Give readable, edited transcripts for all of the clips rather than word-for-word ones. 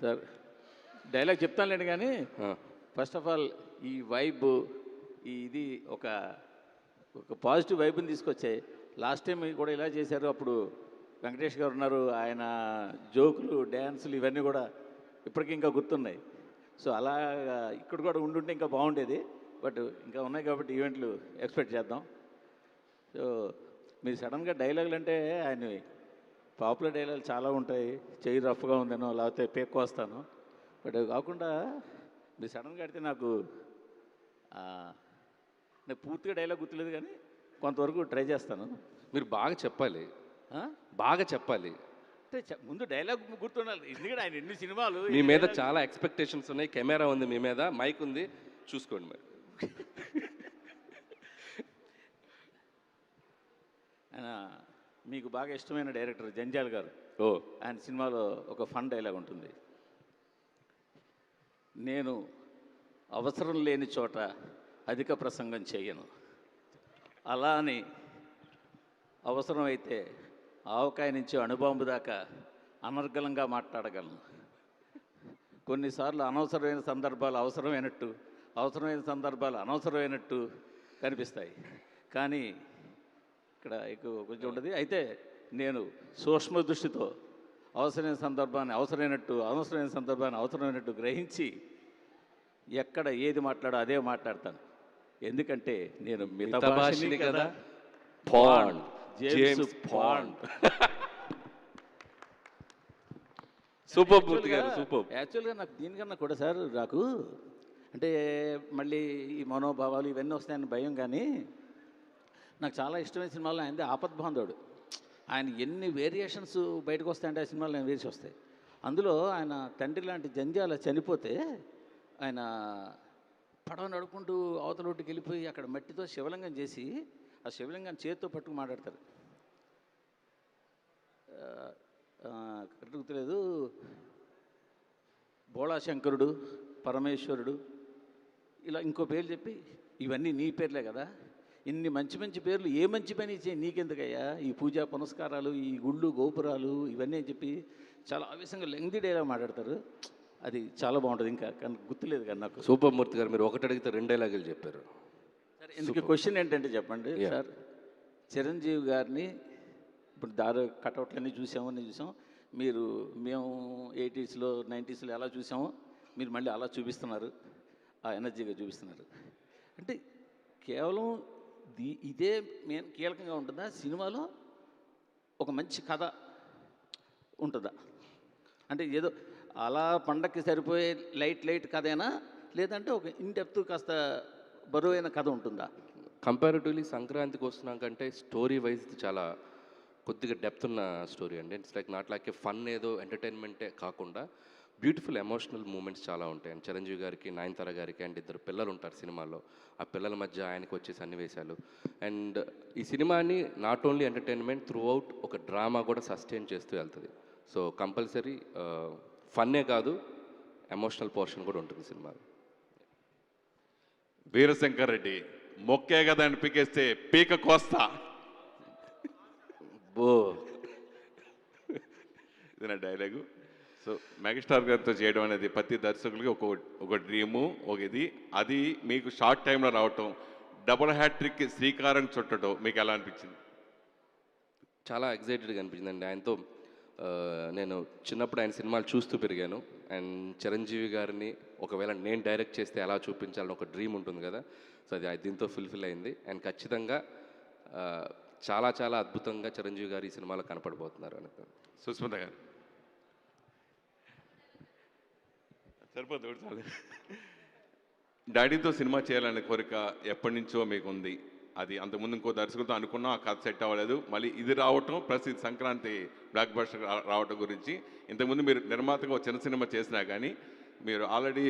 Sir dialogue చెప్తానులేండి కానీ first of all ఈ vibe ఇది ఒక ఒక పాజిటివ్ వైబ్ని తీసుకొచ్చాయి. లాస్ట్ టైం కూడా ఇలా చేశారు, అప్పుడు వెంకటేష్ గారు ఉన్నారు, ఆయన జోకులు డ్యాన్సులు ఇవన్నీ కూడా ఇప్పటికీ ఇంకా గుర్తున్నాయి. సో అలా ఇక్కడ కూడా ఉండుంటే ఇంకా బాగుండేది, బట్ ఇంకా ఉన్నాయి కాబట్టి ఈవెంట్లు ఎక్స్పెక్ట్ చేద్దాం. సో మీరు సడన్గా డైలాగులు అంటే ఆయన పాపులర్ డైలాగులు చాలా ఉంటాయి, చెయ్యి రఫ్గా ఉందనో లేకపోతే పేక్కు వస్తాను, బట్ అవి కాకుండా మీరు సడన్గా అడితే నాకు పూర్తిగా డైలాగ్ గుర్తులేదు కానీ కొంతవరకు ట్రై చేస్తాను. మీరు బాగా చెప్పాలి, బాగా చెప్పాలి అంటే ముందు డైలాగ్ గుర్తుండాలి, ఎందుకంటే ఆయన ఎన్ని సినిమాలు. మీ మీద చాలా ఎక్స్పెక్టేషన్స్ ఉన్నాయి, కెమెరా ఉంది మీ మీద, మైక్ ఉంది, చూసుకోండి మరి. ఆయన మీకు బాగా ఇష్టమైన డైరెక్టర్ జంజాల్ గారు. ఆయన సినిమాలో ఒక ఫన్ డైలాగ్ ఉంటుంది, నేను అవసరం లేని చోట అధిక ప్రసంగం చేయను, అలా అని అవసరమైతే ఆవకాయ నుంచి అణుబాంబు దాకా అనర్గళంగా మాట్లాడగలను. కొన్నిసార్లు అనవసరమైన సందర్భాలు అవసరమైనట్టు, అవసరమైన సందర్భాలు అనవసరమైనట్టు కనిపిస్తాయి, కానీ ఇక్కడ ఎక్కువ కొంచెం ఉంటుంది. అయితే నేను సూక్ష్మ దృష్టితో అవసరమైన సందర్భాన్ని అవసరమైనట్టు, అవసరమైన సందర్భాన్ని అవసరమైనట్టు గ్రహించి ఎక్కడ ఏది మాట్లాడో అదే మాట్లాడతాను, ఎందుకంటే నేను మితభాషిని కదా. Bond, James bond. సూపర్ మూర్తి గారు, సూపర్. యాక్చువల్గా నాకు దీనికన్నా కూడా సార్ నాకు అంటే మళ్ళీ ఈ మనోభావాలు ఇవన్నీ వస్తాయని భయం, కానీ నాకు చాలా ఇష్టమైన సినిమాలో ఆయనది ఆపద్బాంధవుడు. ఆయన ఎన్ని వేరియేషన్స్ బయటకు వస్తాయంటే ఆ సినిమాలో ఆయన వేసి వస్తాయి. అందులో ఆయన తండ్రి లాంటి జంజాల చనిపోతే ఆయన పడవ నడుపుకుంటూ అవతలొట్టుకు వెళ్ళిపోయి అక్కడ మట్టితో శివలింగం చేసి ఆ శివలింగాన్ని చేతితో పట్టుకు మాట్లాడతారు. కరెక్ట్ గుర్తులేదు, బోళాశంకరుడు, పరమేశ్వరుడు, ఇలా ఇంకో పేర్లు చెప్పి ఇవన్నీ నీ పేర్లే కదా, ఇన్ని మంచి మంచి పేర్లు ఏ మంచి పని చేయి నీకెందుకయ్యా, ఈ పూజా పునస్కారాలు, ఈ గుళ్ళు గోపురాలు ఇవన్నీ అని చెప్పి చాలా ఆవేశంగా లెంగ్ది డైలాగ్ మాట్లాడతారు. అది చాలా బాగుంటుంది, ఇంకా కానీ గుర్తులేదు కానీ నాకు. సూపర్ మూర్తి గారు, మీరు ఒకటి అడిగితే 2 డైలాగులు చెప్పారు. సరే, ఇందుకు క్వశ్చన్ ఏంటంటే చెప్పండి సార్, చిరంజీవి గారిని ఇప్పుడు దారి కటౌట్లన్నీ చూసాము, అన్నీ చూసాం, మేము 80s 90s ఎలా చూసామో మీరు మళ్ళీ అలా చూపిస్తున్నారు, ఆ ఎనర్జీగా చూపిస్తున్నారు. అంటే కేవలం ఇదే మెయిన్ కీలకంగా ఉంటుందా సినిమాలో, ఒక మంచి కథ ఉంటుందా, అంటే ఏదో అలా పండక్కి సరిపోయే లైట్ కథేనా, లేదంటే ఒక ఇన్డెప్త్ కాస్త బరువైన కథ ఉంటుందా? కంపారిటివ్లీ సంక్రాంతికి వస్తున్నాకంటే స్టోరీ వైజ్ చాలా కొద్దిగా డెప్త్ ఉన్న స్టోరీ అండి. It's like not like A fun ఏదో ఎంటర్టైన్మెంటే కాకుండా బ్యూటిఫుల్ ఎమోషనల్ మూమెంట్స్ చాలా ఉంటాయి. అండ్ చిరంజీవి గారికి, నయనతార గారికి అండ్ 2 పిల్లలు ఉంటారు సినిమాలో, ఆ పిల్లల మధ్య ఆయనకు వచ్చే సన్నివేశాలు. అండ్ ఈ సినిమాని not only entertainment through out ఒక డ్రామా కూడా సస్టైన్ చేస్తూ వెళ్తుంది. సో కంపల్సరీ ఫన్నే కాదు, ఎమోషనల్ పోర్షన్ కూడా ఉంటుంది సినిమాలో. వీరశంకర్ రెడ్డి మొక్కే కదా అని పీకేస్తే పీక కోస్తా, బో ఇది నా డైలాగు. సో మెగాస్టార్ గారితో చేయడం అనేది ప్రతి దర్శకులకి ఒక డ్రీము, ఒక ఇది. అది మీకు షార్ట్ టైంలో రావటం, డబుల్ హ్యాట్రిక్ శ్రీకారం చుట్టడం మీకు ఎలా అనిపించింది? చాలా ఎగ్జైటెడ్గా అనిపించిందండి. ఆయనతో నేను చిన్నప్పుడు ఆయన సినిమాలు చూస్తూ పెరిగాను. అండ్ చిరంజీవి గారిని ఒకవేళ నేను డైరెక్ట్ చేస్తే ఎలా చూపించాలని ఒక డ్రీమ్ ఉంటుంది కదా, సో అది దీంతో ఫుల్ఫిల్ అయింది. అండ్ ఖచ్చితంగా చాలా చాలా అద్భుతంగా చిరంజీవి గారు ఈ సినిమాలో కనపడబోతున్నారు అని. సుస్మిత గారు సరిపోతుంది. డాడీతో సినిమా చేయాలనే కోరిక ఎప్పటి నుంచో మీకు ఉంది? అది అంతకుముందు ఇంకో దర్శకులతో అనుకున్నా, ఆ కథ సెట్ అవ్వలేదు, మళ్ళీ ఇది రావటం ప్లస్ ఇది సంక్రాంతి బ్లాక్ బస్టర్ రావటం గురించి. ఇంతకుముందు మీరు నిర్మాతగా చిన్న సినిమా చేసినా కానీ మీరు ఆల్రెడీ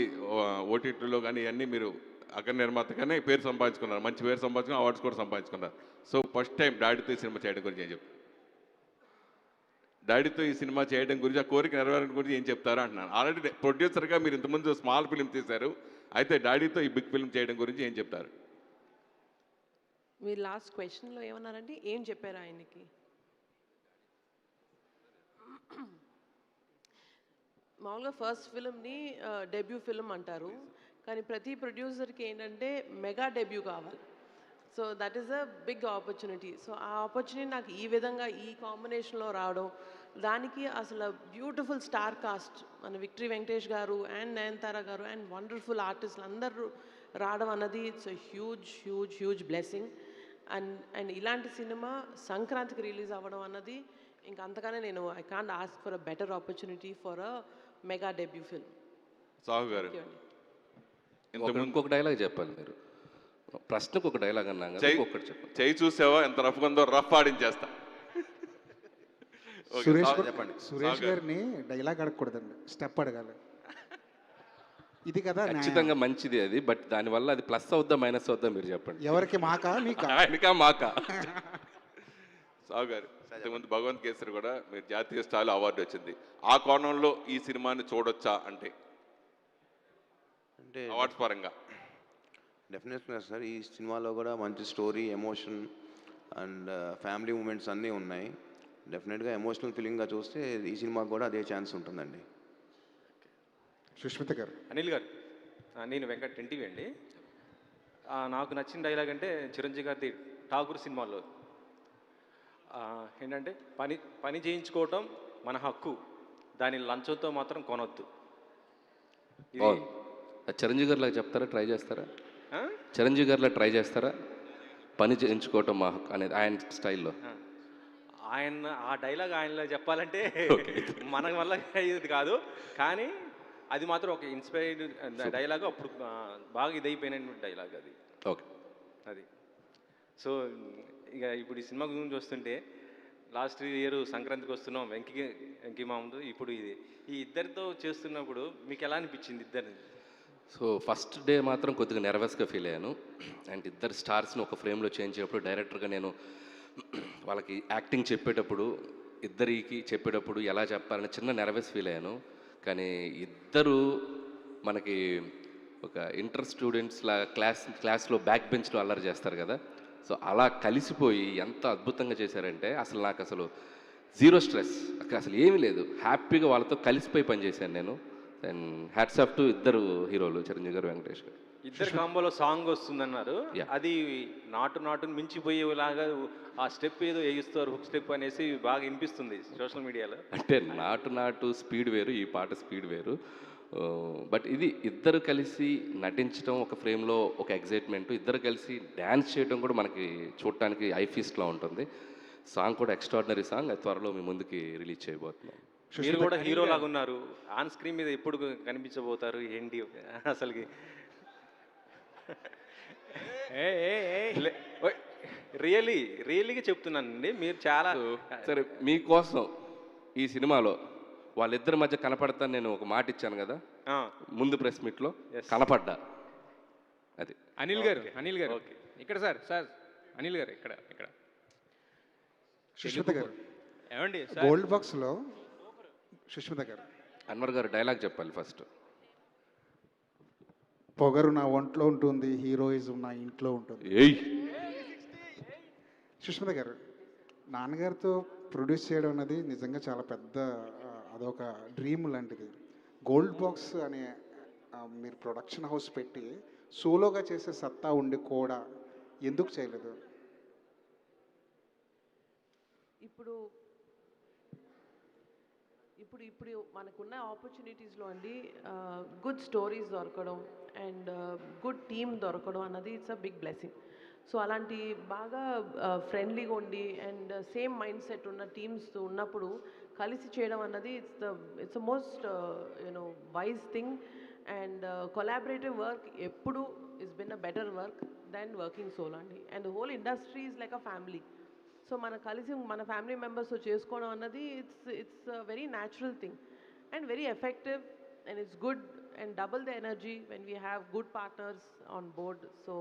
ఓటీటీలో కానీ ఇవన్నీ మీరు అక్కడ నిర్మాతగానే పేరు సంపాదించుకున్నారు, మంచి పేరు సంపాదించుకుని అవార్డ్స్ కూడా సంపాదించుకున్నారు. సో ఫస్ట్ టైం డాడీతో ఈ సినిమా చేయడం గురించి ఏం చెప్తారు? డాడీతో ఈ సినిమా చేయడం గురించి, ఆ కోరిక నెరవేరడం గురించి ఏం చెప్తారా అంటున్నాను. ఆల్రెడీ ప్రొడ్యూసర్గా మీరు ఇంతకుముందు స్మాల్ ఫిల్మ్ తీశారు, అయితే డాడీతో ఈ బిగ్ ఫిల్మ్ చేయడం గురించి ఏం చెప్తారు? మీరు లాస్ట్ క్వశ్చన్లో ఏమన్నారంటే ఏం చెప్పారు ఆయనకి? మామూలుగా ఫస్ట్ ఫిల్మ్ని డెబ్యూ ఫిల్మ్ అంటారు, కానీ ప్రతి ప్రొడ్యూసర్కి ఏంటంటే మెగా డెబ్యూ కావాలి. So that is a big opportunity. So ఆ ఆపర్చునిటీ నాకు ఈ విధంగా ఈ కాంబినేషన్లో రావడం, దానికి అసలు బ్యూటిఫుల్ స్టార్ కాస్ట్ మన విక్టరీ వెంకటేష్ గారు అండ్ నయనతార గారు అండ్ వండర్ఫుల్ ఆర్టిస్టులు అందరూ రావడం అన్నది it's huge huge huge blessing. And ఇలాంటి సినిమా సంక్రాంతికి రిలీజ్ అవ్వడం అన్నది ఇంకా అంతగానే నేను I can't ask for a better opportunity for a mega debut film. Sahu గారు ఇంకొక డైలాగ్ చెప్పాలి మీరు. ప్రశ్నకు ఒక డైలాగ్ అన్నాం కదా, చెయ్యి ఒక్కటి చెప్పండి. చెయ్యి చూసావా ఎంత రఫ్గా ఉందో, రఫ్ ఆడించేస్తా. ఓకే, సురేష్ సాహు గారు- చెప్పండి. సురేష్ సాహు గారు. గారిని డైలాగ్ అడగకూడదండి, స్టెప్ అడగాలి. ఇది కదా న్యాయం. ఖచ్చితంగా మంచిది అది, బట్ దానివల్ల అది ప్లస్ అవుద్దా మైనస్ అవుద్దా మీరు చెప్పండి. ఎవరికి మాకా మీకా? ఆయనకా మాకా? సాహు గారు, ఇంతకుముందు భగవంత్ కేసరి కూడా మీరు జాతీయ స్థాయిలో అవార్డు వచ్చింది. ఆ కోణంలో ఈ సినిమాని చూడొచ్చా అంటే అంటే అవార్డ్స్ పరంగా? డెఫినెట్గా సార్, ఈ సినిమాలో కూడా మంచి story, emotion and family moments అన్నీ ఉన్నాయి. డెఫినెట్గా ఎమోషనల్ ఫీలింగ్గా చూస్తే ఈ సినిమాకి కూడా అదే ఛాన్స్ ఉంటుందండి. సుష్మిత గారు. అనిల్ గారు, నేను వెంకట్ ఎన్టీవీ అండి. నాకు నచ్చిన డైలాగ్ అంటే చిరంజీవి గారిది ఠాగూర్ సినిమాలో ఏంటంటే పని చేయించుకోవటం మన హక్కు, దాని లంచంతో మాత్రం కొనొద్దు. ఇది బాగుంది. అది చిరంజీవి గారిలా చెప్తారా, ట్రై చేస్తారా? ఆ? చిరంజీవి గారిలా ట్రై చేస్తారా? పని చేయించుకోవటం మా హక్కు అనేది ఆయన స్టైల్లో. ఆయన ఆ డైలాగ్ ఆయనలో చెప్పాలంటే మన వల్ల ఇది కాదు, కానీ అది మాత్రం ఒక ఇన్స్పైర్డ్ డైలాగ్. అప్పుడు బాగా ఇదైపోయిన డైలాగ్ అది. ఓకే. అది సో ఇక ఇప్పుడు ఈ సినిమా గురించి వస్తుంటే, లాస్ట్ ఇయర్ సంక్రాంతికి వస్తున్నాం వెంకీ మామూలు, ఇప్పుడు ఇది ఈ ఇద్దరితో చేస్తున్నప్పుడు మీకు ఎలా అనిపించింది ఇద్దరిని? సో ఫస్ట్ డే మాత్రం కొద్దిగా నెర్వస్గా ఫీల్ అయ్యాను. అండ్ ఇద్దరు స్టార్స్ని ఒక ఫ్రేమ్లో చేంజ్ చేయప్పుడు డైరెక్టర్గా నేను వాళ్ళకి యాక్టింగ్ చెప్పేటప్పుడు, ఇద్దరికి చెప్పేటప్పుడు ఎలా చెప్పాలని చిన్న నెర్వస్ ఫీల్ అయ్యాను. కానీ ఇద్దరు మనకి ఒక ఇంటర్ స్టూడెంట్స్లా క్లాస్లో బ్యాక్ బెంచ్లో అల్లరి చేస్తారు కదా, సో అలా కలిసిపోయి ఎంత అద్భుతంగా చేశారంటే అసలు నాకు అసలు జీరో స్ట్రెస్, అసలు ఏమీ లేదు, హ్యాపీగా వాళ్ళతో కలిసిపోయి పనిచేశాను నేను. అండ్ హ్యాట్స్ ఆఫ్ టు ఇద్దరు హీరోలు, చిరంజీవి గారు, వెంకటేష్ గారు. ఇద్దరు కాంబోలో సాంగ్ వస్తుందన్నారు, Yeah. అది నాటును మించిపోయేలాగా ఆ స్టెప్ ఏదో వేయిస్తారు, హుక్ స్టెప్ అనేసి బాగా వినిపిస్తుంది సోషల్ మీడియాలో. అంటే నాటు స్పీడ్ వేరు, ఈ పాట స్పీడ్ వేరు. బట్ ఇది ఇద్దరు కలిసి నటించడం ఒక ఫ్రేమ్లో ఒక ఎగ్జైట్మెంట్, ఇద్దరు కలిసి డ్యాన్స్ చేయడం కూడా మనకి చూడటానికి ఐ ఫీస్ట్లా ఉంటుంది. సాంగ్ కూడా ఎక్స్ట్రాడినరీ సాంగ్, అది త్వరలో మీ ముందుకి రిలీజ్ చేయబోతున్నాం. మీరు కూడా హీరో లాగా ఉన్నారు, ఆన్ స్క్రీన్ మీద ఎప్పుడు కనిపించబోతారు ఏంటి అసలుకి? రియల్లీగా చెప్తున్నానండి, మీరు చాలా సరే, మీకోసం ఈ సినిమాలో వాళ్ళిద్దరి మధ్య కనపడతాను నేను ఒక మాట ఇచ్చాను కదా ఆ, ముందు ప్రెస్ మీట్లో, Yes. కనపడ్డా. అది అనిల్ గారు, అనిల్ గారు ఇక్కడ సార్, సార్ అనిల్ గారు ఇక్కడ ఇక్కడ సుష్మిత గారు, ఏమండి సార్? గోల్డ్ బాక్స్లో సుష్మిత గారు, అన్వర్ గారు డైలాగ్ చెప్పాలి ఫస్ట్. పొగరు నా ఒంట్లో ఉంటుంది, హీరోయిజం నా ఇంట్లో ఉంటుంది. ఏయ్, సుష్మిత గారు, నాన్నగారితో ప్రొడ్యూస్ చేయడం అనేది నిజంగా చాలా పెద్ద అదొక డ్రీమ్ లాంటిది. గోల్డ్ బాక్స్ అనే మీరు ప్రొడక్షన్ హౌస్ పెట్టి సోలోగా చేసే సత్తా ఉండి కూడా ఎందుకు చేయలేదు? ఇప్పుడు ఇప్పుడు ఇప్పుడు మనకున్న ఆపర్చునిటీస్లో అండి గుడ్ స్టోరీస్ దొరకడం అండ్ గుడ్ టీమ్ దొరకడం అన్నది it's a big blessing. So అలాంటి బాగా ఫ్రెండ్లీగా ఉండి అండ్ సేమ్ మైండ్ సెట్ ఉన్న టీమ్స్ ఉన్నప్పుడు కలిసి చేయడం అన్నది it's the most you know wise thing. And collaborative work ఎప్పుడు is been a better work than working solo అండి. And whole industry is like a family. So మన కలిసి మన ఫ్యామిలీ మెంబర్స్తో చేసుకోవడం అన్నది it's very natural thing and very effective and it's good and double the energy when we have good partners on board. So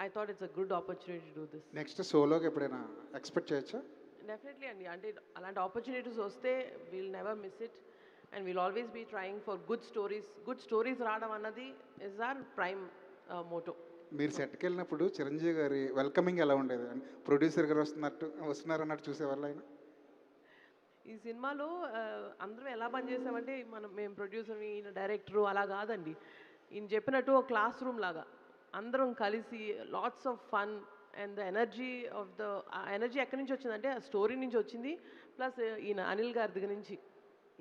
I thought it's a good opportunity to do this. Next సోలోకి ఎప్పుడైనా expect చేయొచ్చా? Definitely అండి, అంటే అలాంటి opportunities వస్తే we'll never miss it and we'll always be trying for good stories రావడం అన్నది is are prime Moto. మీరు సెట్కి వెళ్ళినప్పుడు చిరంజీవి గారి వెల్కమింగ్ ఎలా ఉండేది? ప్రొడ్యూసర్ గారు వస్తున్నారు అన్నట్టు చూసేవాళ్ళు ఆయన? ఈ సినిమాలో అందరం ఎలా పనిచేసామంటే మేము ప్రొడ్యూసర్ ఈయన డైరెక్టరు అలా కాదండి. ఈయన చెప్పినట్టు ఒక క్లాస్ రూమ్ లాగా అందరం కలిసి lots of fun and the energy of the energy ఎక్కడి నుంచి వచ్చిందంటే ఆ స్టోరీ నుంచి వచ్చింది. ప్లస్ ఈయన అనిల్ గారి దగ్గర నుంచి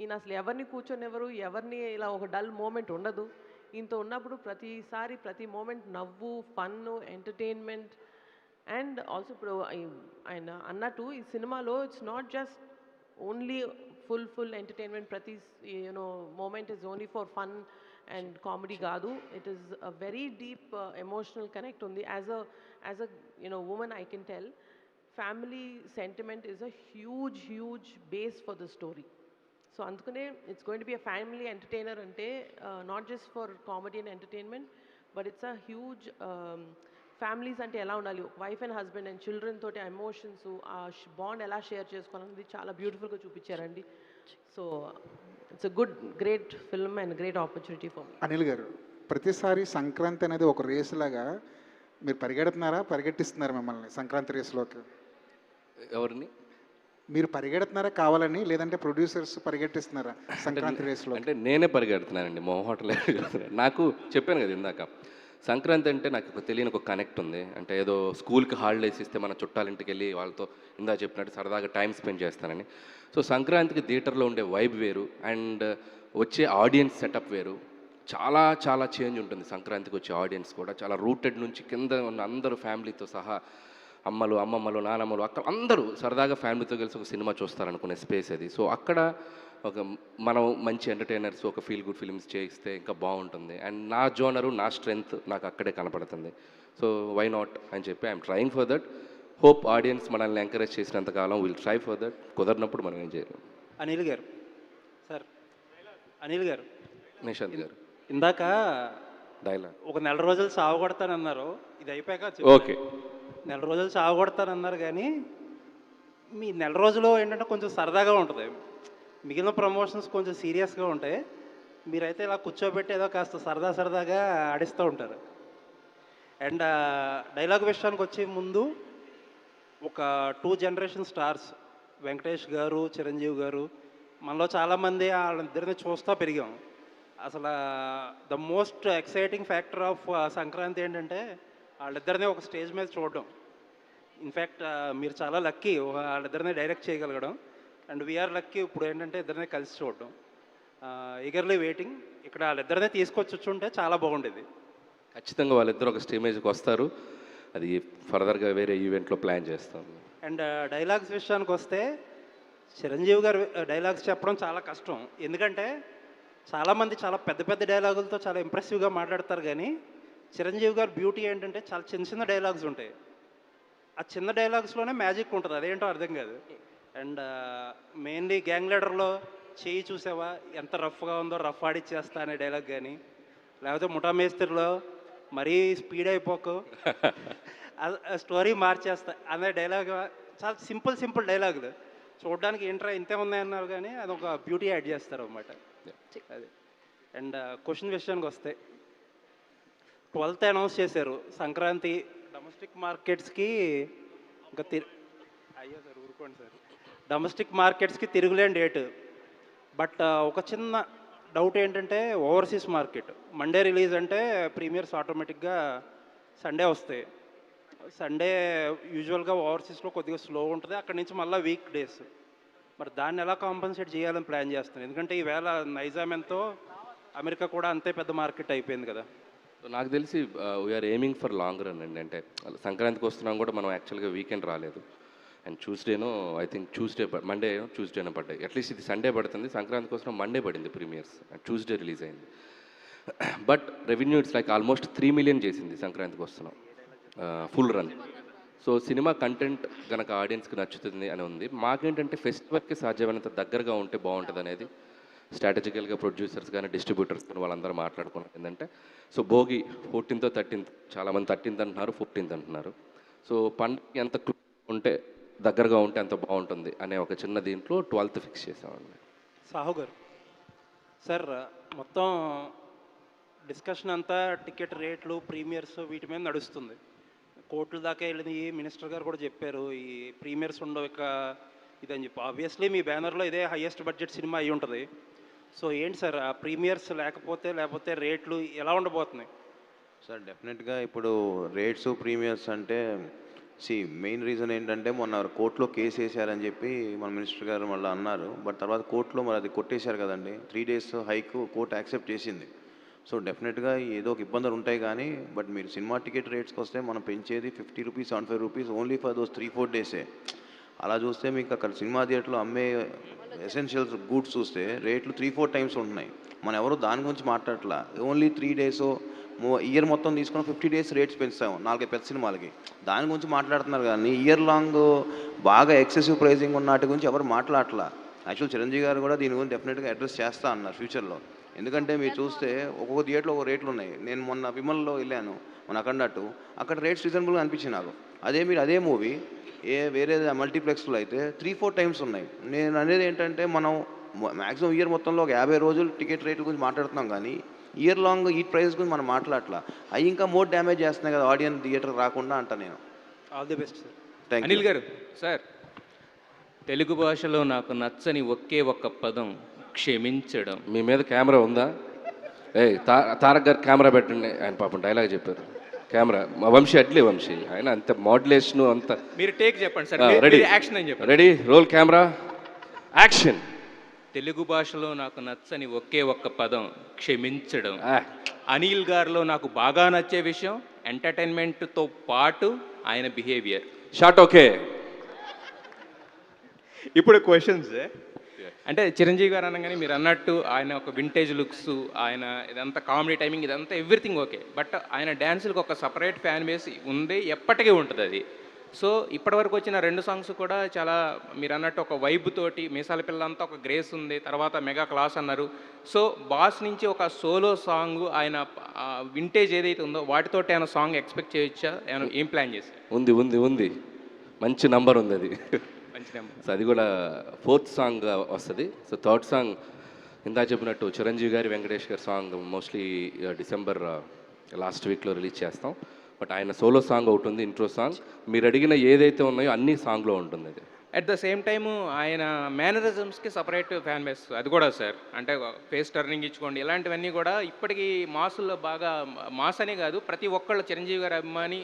ఈయన అసలు ఎవరిని కూర్చొనివ్వరు, ఎవరిని ఇలా ఒక డల్ మూమెంట్ ఉండదు. ఈయనతో ఉన్నప్పుడు ప్రతిసారి ప్రతి మూమెంట్ నవ్వు, ఫన్, ఎంటర్టైన్మెంట్. అండ్ ఆల్సో ఇప్పుడు ఆయన అన్నట్టు ఈ సినిమాలో it's not just only full entertainment. ప్రతి moment is only for fun and comedy కాదు. It is a very deep emotional connect ఉంది. As a women I can tell family sentiment is a huge base for the story. So అందుకనే it's going to be a family entertainer అంటే not just for comedy and entertainment but it's a huge families అంటే ఎలా ఉండాలి, wife and husband and children తోటి emotions, ఆ bond ఎలా share చేసుకోవాలనేది చాలా బ్యూటిఫుల్గా చూపించారండి. So it's a great film and great opportunity for me. Anil garu, ప్రతిసారి సంక్రాంతి అనేది ఒక రేస్ లాగా మీరు పరిగెట్టిస్తున్నారా మిమ్మల్ని సంక్రాంతి రేసులోకి? ఎవరిని? మీరు పరిగెడుతున్నారా కావాలని, లేదంటే ప్రొడ్యూసర్స్ పరిగెట్టిస్తున్నారా సంక్రాంతి రేసులో? అంటే నేనే పరిగెడుతున్నానండి, మొహోటలే. నాకు చెప్పాను కదా ఇందాక, సంక్రాంతి అంటే నాకు ఒక తెలియని ఒక కనెక్ట్ ఉంది. అంటే ఏదో స్కూల్కి హాలిడేస్ ఇస్తే మన చుట్టాలింటికి వెళ్ళి వాళ్ళతో ఇందా చెప్పినట్టు సరదాగా టైం స్పెండ్ చేస్తానని. సో సంక్రాంతికి థియేటర్లో ఉండే వైబ్ వేరు అండ్ వచ్చే ఆడియన్స్ సెటప్ వేరు. చాలా చాలా చేంజ్ ఉంటుంది సంక్రాంతికి వచ్చే ఆడియన్స్ కూడా. చాలా రూటెడ్ నుంచి కింద ఉన్న అందరూ ఫ్యామిలీతో సహా, అమ్మలు, అమ్మమ్మలు, నానమ్మలు, అక్కడ అందరూ సరదాగా ఫ్యామిలీతో కలిసి ఒక సినిమా చూస్తారనుకునే స్పేస్ అది. సో అక్కడ ఒక మనం మంచి ఎంటర్టైనర్స్, ఒక ఫీల్ గుడ్ ఫిల్మ్స్ చేయిస్తే ఇంకా బాగుంటుంది. అండ్ నా జోనరు, నా స్ట్రెంగ్త్ నాకు అక్కడే కనపడుతుంది. సో వై నాట్ అని చెప్పి I'm trying for that. Hope audience మనల్ని ఎంకరేజ్ చేసినంతకాలం విల్ ట్రై ఫర్ దట్. కుదరినప్పుడు మనం ఏం చేయలేం. అనిల్ గారు, సార్ అనిల్ గారు, నిశాంత్ గారు ఇందాక డైలాగ్ ఒక నెల రోజులు సాగు కొడతానన్నారు. ఇది అయిపోయాక ఓకే, నెల రోజులు సాగు కొడతానన్నారు, కానీ మీ నెల రోజులు ఏంటంటే కొంచెం సరదాగా ఉంటుంది. మిగిలిన ప్రమోషన్స్ కొంచెం సీరియస్గా ఉంటాయి. మీరైతే ఇలా కూర్చోబెట్టి ఏదో కాస్త సరదాగా ఆడిస్తూ ఉంటారు. అండ్ డైలాగ్ విషయానికి వచ్చే ముందు ఒక 2 జనరేషన్ స్టార్స్, వెంకటేష్ గారు, చిరంజీవి గారు, మనలో చాలామంది వాళ్ళిద్దరిని చూస్తూ పెరిగాం. అసలు the most exciting factor of Sankranti ఏంటంటే వాళ్ళిద్దరిని ఒక స్టేజ్ మీద చూడడం. ఇన్ఫ్యాక్ట్ మీరు చాలా లక్కీ వాళ్ళిద్దరిని డైరెక్ట్ చేయగలగడం. అండ్ వీఆర్ లక్కీ ఇప్పుడు ఏంటంటే ఇద్దరిని కలిసి చూడడం. Eagerly waiting. ఇక్కడ వాళ్ళిద్దరినే తీసుకొచ్చుంటే చాలా బాగుండేది. ఖచ్చితంగా వాళ్ళిద్దరు ఒక స్టేమేజ్కి వస్తారు. అది ఫర్దర్గా వేరే ఈవెంట్లో ప్లాన్ చేస్తాం. అండ్ డైలాగ్స్ విషయానికి వస్తే చిరంజీవి గారు డైలాగ్స్ చెప్పడం చాలా కష్టం. ఎందుకంటే చాలామంది చాలా పెద్ద డైలాగులతో చాలా ఇంప్రెసివ్గా మాట్లాడతారు, కానీ చిరంజీవి గారు బ్యూటీ ఏంటంటే చాలా చిన్న డైలాగ్స్ ఉంటాయి. ఆ చిన్న డైలాగ్స్లోనే మ్యాజిక్ ఉంటుంది, అదేంటో అర్థం కాదు. అండ్ మెయిన్లీ గ్యాంగ్ లీడర్లో చేయి చూసావా ఎంత రఫ్గా ఉందో, రఫ్ ఆడిచ్చేస్తా అనే డైలాగ్ కానీ, లేకపోతే ముఠా మేస్త్రిలో మరీ స్పీడ్ అయిపోకు స్టోరీ మార్చేస్తా అనే డైలాగ్. చాలా సింపుల్ డైలాగులు చూడడానికి ఏంట్రా ఇంతే ఉన్నాయన్నారు, కానీ అది ఒక బ్యూటీ యాడ్ చేస్తారు అన్నమాట. అది. అండ్ క్వశ్చన్ విషయానికి వస్తే 12th అనౌన్స్ చేశారు సంక్రాంతి డొమెస్టిక్ మార్కెట్స్కి. ఇంకా అయ్యో సార్ ఊరుకోండి సార్, డొమెస్టిక్ మార్కెట్స్కి తిరుగులేని డేటు. బట్ ఒక చిన్న డౌట్ ఏంటంటే ఓవర్సీస్ మార్కెట్ మండే రిలీజ్ అంటే ప్రీమియర్స్ ఆటోమేటిక్గా సండే వస్తాయి. సండే యూజువల్గా ఓవర్సీస్లో కొద్దిగా స్లో ఉంటుంది, అక్కడి నుంచి మళ్ళీ వీక్ డేస్. మరి దాన్ని ఎలా కాంపన్సేట్ చేయాలని ప్లాన్ చేస్తాను, ఎందుకంటే ఈవేళ నైజాం ఎంతో అమెరికా కూడా అంతే పెద్ద మార్కెట్ అయిపోయింది కదా. నాకు తెలిసి we're aiming for long run అండి. అంటే సంక్రాంతికి వస్తున్నాం కూడా మనం యాక్చువల్గా వీకెండ్ రాలేదు. అండ్ ట్యూస్డేనో ఐ థింక్ ట్యూస్డేనో పడ్డాయి. అట్లీస్ట్ ఇది సండే పడుతుంది, సంక్రాంతి కోసం మండే పడింది ప్రీమియర్స్, అండ్ ట్యూస్డే రిలీజ్ అయింది. But revenue it's like almost 3 million చేసింది సంక్రాంతికి వస్తున్నాం full run. So cinema content కనుక ఆడియన్స్కి నచ్చుతుంది అని ఉంది. మాకేంటంటే ఫెస్టివల్కి సాధ్యమైనంత దగ్గరగా ఉంటే బాగుంటుంది అనేది స్ట్రాటజికల్గా ప్రొడ్యూసర్స్ కానీ డిస్ట్రిబ్యూటర్స్ కానీ వాళ్ళందరూ మాట్లాడుకున్నారు. ఏంటంటే సో భోగి 14th 13th, చాలామంది 13th అంటున్నారు, 14th అంటున్నారు. సో పండుగ ఎంత ఉంటే దగ్గరగా ఉంటే అంత బాగుంటుంది అనే ఒక చిన్న దీంట్లో 12th ఫిక్స్ చేసామండి. సాహు గారు, సార్ మొత్తం డిస్కషన్ అంతా టికెట్ రేట్లు, ప్రీమియర్స్ వీటి మీద నడుస్తుంది. కోర్టుల దాకా వెళ్ళింది. మినిస్టర్ గారు కూడా చెప్పారు ఈ ప్రీమియర్స్ ఉండవు ఇక ఇదని చెప్పి ఆబ్వియస్లీ మీ బ్యానర్లో ఇదే హైయెస్ట్ బడ్జెట్ సినిమా అయి ఉంటుంది. సో ఏంటి సార్ ఆ ప్రీమియర్స్ లేకపోతే రేట్లు ఎలా ఉండబోతున్నాయి? సార్ డెఫినెట్గా ఇప్పుడు రేట్స్ ప్రీమియర్స్ అంటే మెయిన్ రీజన్ ఏంటంటే మొన్న కోర్టులో కేసు వేసారని చెప్పి మన మినిస్టర్ గారు మళ్ళీ అన్నారు. బట్ తర్వాత కోర్టులో మరి అది కొట్టేశారు కదండి. 3 days హైక్ కోర్టు యాక్సెప్ట్ చేసింది. సో డెఫినెట్గా ఏదో ఒక ఇబ్బందులు ఉంటాయి కానీ బట్ మీరు సినిమా టికెట్ రేట్స్కి వస్తే మనం పెంచేది 50 rupees 75 rupees only for those 3-4 డేసే. అలా చూస్తే మీకు అక్కడ సినిమా థియేటర్లో అమ్మే ఎసెన్షియల్స్ గూడ్స్ చూస్తే రేట్లు 3-4 times ఉంటున్నాయి. మనం ఎవరు దాని గురించి మాట్లాడట్లా. ఓన్లీ 3 days ఇయర్ మొత్తం తీసుకుని 50 days రేట్స్ పెంచుతాము 4 పెద్ద సినిమాలకి. దాని గురించి మాట్లాడుతున్నారు కానీ ఇయర్ లాంగ్ బాగా ఎక్సెసివ్ ప్రైజింగ్ ఉన్న వాటి గురించి ఎవరు మాట్లాడట్లా. యాక్చువల్ చిరంజీవి గారు కూడా దీని గురించి డెఫినెట్గా అడ్రస్ చేస్తా అన్నారు ఫ్యూచర్లో. ఎందుకంటే మీరు చూస్తే ఒక్కొక్క థియేటర్లో ఒక రేట్లు ఉన్నాయి. నేను మొన్న విమల్లో వెళ్ళాను మన అక్కడట్టు, అక్కడ రేట్స్ రీజనబుల్గా అనిపించింది నాకు. మీరు అదే మూవీ వేరే మల్టీప్లెక్స్లో అయితే 3-4 times ఉన్నాయి. నేను అనేది ఏంటంటే మనం మ్యాక్సిమం ఇయర్ మొత్తంలో ఒక 50 రోజులు టికెట్ రేట్ల గురించి మాట్లాడుతున్నాం కానీ ఇయర్ లాంగ్ ఈ ప్రైస్ గురించి మనం మాట్లాడట్లా. అవి ఇంకా మోర్ డ్యామేజ్ చేస్తున్నాయి కదా ఆడియన్స్ థియేటర్ రాకుండా అంట. నేను all the best sir. Thank Anil గారు సార్, తెలుగు భాషలో నాకు నచ్చని ఒకే ఒక్క పదం క్షమించడం. మీ మీద కెమెరా ఉందా? తారక్ గారు కెమెరా పెట్టండి. ఆయన పాపం డైలాగ్ చెప్పారు. కెమెరా వంశీ అట్లే వంశీ ఆయన అంత మోడ్యులేషన్ అంత. మీరు టేక్ చెప్పండి సార్. రెడీ యాక్షన్ అని చెప్పండి. Ready roll camera action. Telugu భాషలో నాకు నచ్చని ఒకే ఒక్క పదం క్షమించడం. అనిల్ గారిలో నాకు బాగా నచ్చే విషయం ఎంటర్టైన్మెంట్తో పాటు ఆయన బిహేవియర్. Short okay. ఇప్పుడు క్వశ్చన్స్ అంటే చిరంజీవి గారు అనగానే మీరు అన్నట్టు ఆయన ఒక వింటేజ్ లుక్స్, ఆయన ఇదంతా కామెడీ టైమింగ్, ఇదంతా ఎవ్రీథింగ్ ఓకే. బట్ ఆయన డ్యాన్సులకు ఒక సపరేట్ ఫ్యాన్ బేస్ ఉంది, ఎప్పటికీ ఉంటుంది అది. సో ఇప్పటివరకు వచ్చిన 2 songs కూడా చాలా మీరు అన్నట్టు ఒక వైబ్ తోటి, మీసాల పిల్లంతా ఒక గ్రేస్ ఉంది, తర్వాత మెగా క్లాస్ అన్నారు. సో బాస్ నుంచి ఒక సోలో సాంగ్ ఆయన వింటేజ్ ఏదైతే ఉందో వాటితోటి ఆయన సాంగ్ ఎక్స్పెక్ట్ చేయొచ్చా? ఏం ప్లాన్ చేశారు? ఉంది ఉంది ఉంది మంచి నంబర్ ఉంది అది. మంచి నెంబర్. సో అది కూడా 4th song వస్తుంది. సో 3rd song ఇందా చెప్పినట్టు చిరంజీవి గారి వెంకటేష్ గారి సాంగ్ మోస్ట్లీ డిసెంబర్ లాస్ట్ వీక్లో రిలీజ్ చేస్తాం. బట్ ఆయన సోలో సాంగ్ ఒకటి ఉంది, ఇంట్రో సాంగ్. మీరు అడిగిన ఏదైతే ఉన్నాయో అన్ని సాంగ్లో ఉంటుంది అది. అట్ ద సేమ్ టైము ఆయన మేనరిజమ్స్కి సపరేట్ ఫ్యాన్ బేస్ అది కూడా సార్. అంటే ఫేస్ టర్నింగ్ ఇచ్చుకోండి, ఇలాంటివన్నీ కూడా ఇప్పటికీ మాసుల్లో బాగా మాస్ అనే కాదు, ప్రతి ఒక్కళ్ళు చిరంజీవి గారి అభిమాని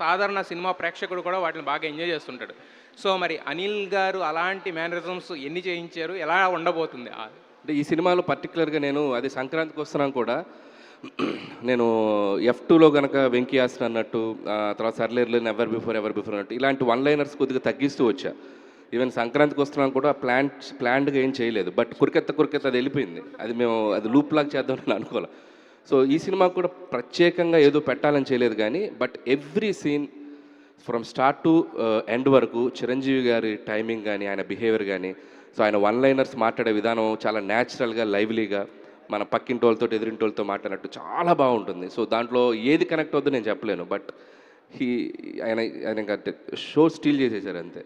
సాధారణ సినిమా ప్రేక్షకుడు కూడా వాటిని బాగా ఎంజాయ్ చేస్తుంటాడు. సో మరి అనిల్ గారు అలాంటి మేనరిజమ్స్ ఎన్ని చేయించారు, ఎలా ఉండబోతుంది? అంటే ఈ సినిమాలో పర్టికులర్గా నేను అది సంక్రాంతికి వస్తున్నాను కూడా నేను F2లో కనుక వెంకీ హాసన్ అన్నట్టు, తర్వాత సర్లేర్లో ఎవర్ బిఫోర్ అన్నట్టు ఇలాంటి 1-liners కొద్దిగా తగ్గిస్తూ వచ్చా. ఈవెన్ సంక్రాంతికి వస్తున్నాను కూడా ప్లాన్డ్గా ఏం చేయలేదు. బట్ కురికెత్త అది వెళ్ళిపోయింది. అది లూప్ లాగా చేద్దామని అనుకోవాలి. సో ఈ సినిమా కూడా ప్రత్యేకంగా ఏదో పెట్టాలని చేయలేదు కానీ but every scene from start to end వరకు చిరంజీవి గారి టైమింగ్ కానీ ఆయన బిహేవియర్ కానీ, సో ఆయన 1-liners మాట్లాడే విధానం చాలా న్యాచురల్గా లైవ్లీగా మన పక్కింటి వాళ్ళతో ఎదురింటి వాళ్ళతో మాట్లాడినట్టు చాలా బాగుంటుంది. సో దాంట్లో ఏది కనెక్ట్ అవుతుందో నేను చెప్పలేను. బట్ ఆయన ఇంకా షో స్టీల్ చేసేసారు అంతే.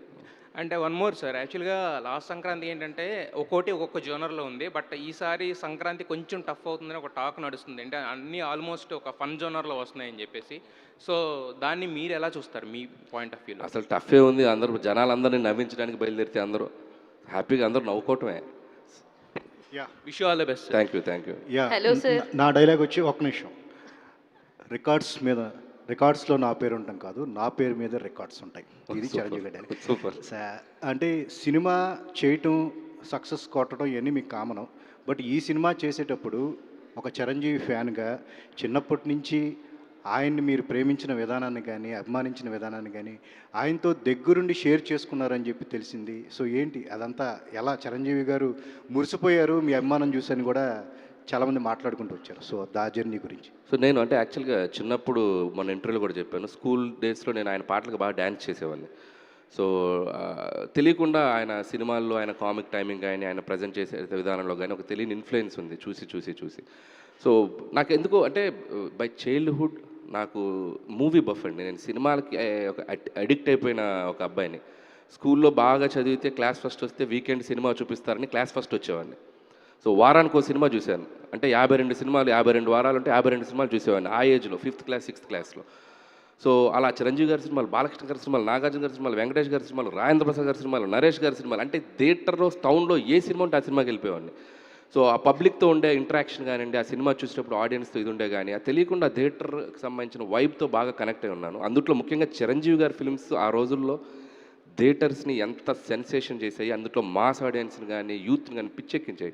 అంటే వన్ మోర్ సార్, యాక్చువల్గా లాస్ట్ సంక్రాంతి ఏంటంటే ఒక్కొక్క జోనర్లో ఉంది. బట్ ఈసారి సంక్రాంతి కొంచెం టఫ్ అవుతుందని ఒక టాక్ నడుస్తుంది. అంటే అన్నీ ఆల్మోస్ట్ ఒక ఫన్ జోనర్లో వస్తున్నాయని చెప్పేసి. సో దాన్ని మీరు ఎలా చూస్తారు మీ పాయింట్ ఆఫ్ వ్యూలో? అసలు టఫే ఉంది. అందరూ జనాలందరినీ నవ్వించడానికి బయలుదేరితే అందరూ హ్యాపీగా అందరూ నవ్వుకోవటమే. Wish you all the best. Thank you. Hello sir. నా డైలాగ్ వచ్చి ఒక్క నిమిషం. రికార్డ్స్లో నా పేరు ఉండటం కాదు, నా పేరు మీద రికార్డ్స్ ఉంటాయి. ఇది చిరంజీవి డైలాగ్. సూపర్. అంటే సినిమా చేయటం, సక్సెస్ కొట్టడం ఇవన్నీ మీకు కామను. బట్ ఈ సినిమా చేసేటప్పుడు ఒక చిరంజీవి ఫ్యాన్గా చిన్నప్పటి నుంచి ఆయన్ని మీరు ప్రేమించిన విధానాన్ని కానీ అభిమానించిన విధానాన్ని కానీ ఆయనతో దగ్గరుండి షేర్ చేసుకున్నారని చెప్పి తెలిసింది. సో ఏంటి అదంతా ఎలా చిరంజీవి గారు మురిసిపోయారు మీ అభిమానం చూసని కూడా చాలామంది మాట్లాడుకుంటూ వచ్చారు. సో దా జర్నీ గురించి. సో నేను అంటే యాక్చువల్గా చిన్నప్పుడు మన ఇంటర్వ్యూలో కూడా చెప్పాను, స్కూల్ డేస్లో నేను ఆయన పాటలకు బాగా డ్యాన్స్ చేసేవాడిని. సో తెలియకుండా ఆయన సినిమాల్లో ఆయన కామిక్ టైమింగ్ కానీ ఆయన ప్రజెంట్ చేసే విధానంలో కానీ ఒక తెలియని ఇన్ఫ్లుయెన్స్ ఉంది చూసి. సో నాకు ఎందుకో అంటే బై చైల్డ్హుడ్ నాకు మూవీ బఫ్ అండి. నేను సినిమాలకి ఒక అడిక్ట్ అయిపోయిన ఒక అబ్బాయిని. స్కూల్లో బాగా చదివితే క్లాస్ ఫస్ట్ వస్తే వీకెండ్ సినిమా చూపిస్తారని క్లాస్ ఫస్ట్ వచ్చేవాడిని. సో వారానికి ఒక సినిమా చూశాను. అంటే 52 సినిమాలు 52 వారాలు అంటే 52 సినిమాలు చూసేవాడిని ఆ ఏజ్లో, 5th క్లాస్ 6th క్లాస్లో. సో అలా చిరంజీవి గారి సినిమాలు, బాలకృష్ణ గారి సినిమాలు, నాగార్జున గారి సినిమాలు, వెంకటేష్ గారి సినిమాలు, రాజేంద్ర ప్రసాద్ గారి సినిమాలు, నరేష్ గారి సినిమాలు, అంటే థియేటర్లో టౌన్లో ఏ సినిమా ఉంటే ఆ సినిమాకి వెళ్ళిపోయేవాడిని. సో ఆ పబ్లిక్తో ఉండే ఇంటరాక్షన్ కానివ్వండి, ఆ సినిమా చూసేటప్పుడు ఆడియన్స్తో ఇది ఉండే కానీ, అది తెలియకుండా థియేటర్కి సంబంధించిన వైబ్తో బాగా కనెక్ట్ అయి ఉన్నాను. అందులో ముఖ్యంగా చిరంజీవి గారి ఫిల్మ్స్ ఆ రోజుల్లో థియేటర్స్ని ఎంత సెన్సేషన్ చేసాయి, అందులో మాస్ ఆడియన్స్ని కానీ యూత్ని కానీ పిచ్చెక్కించాయి.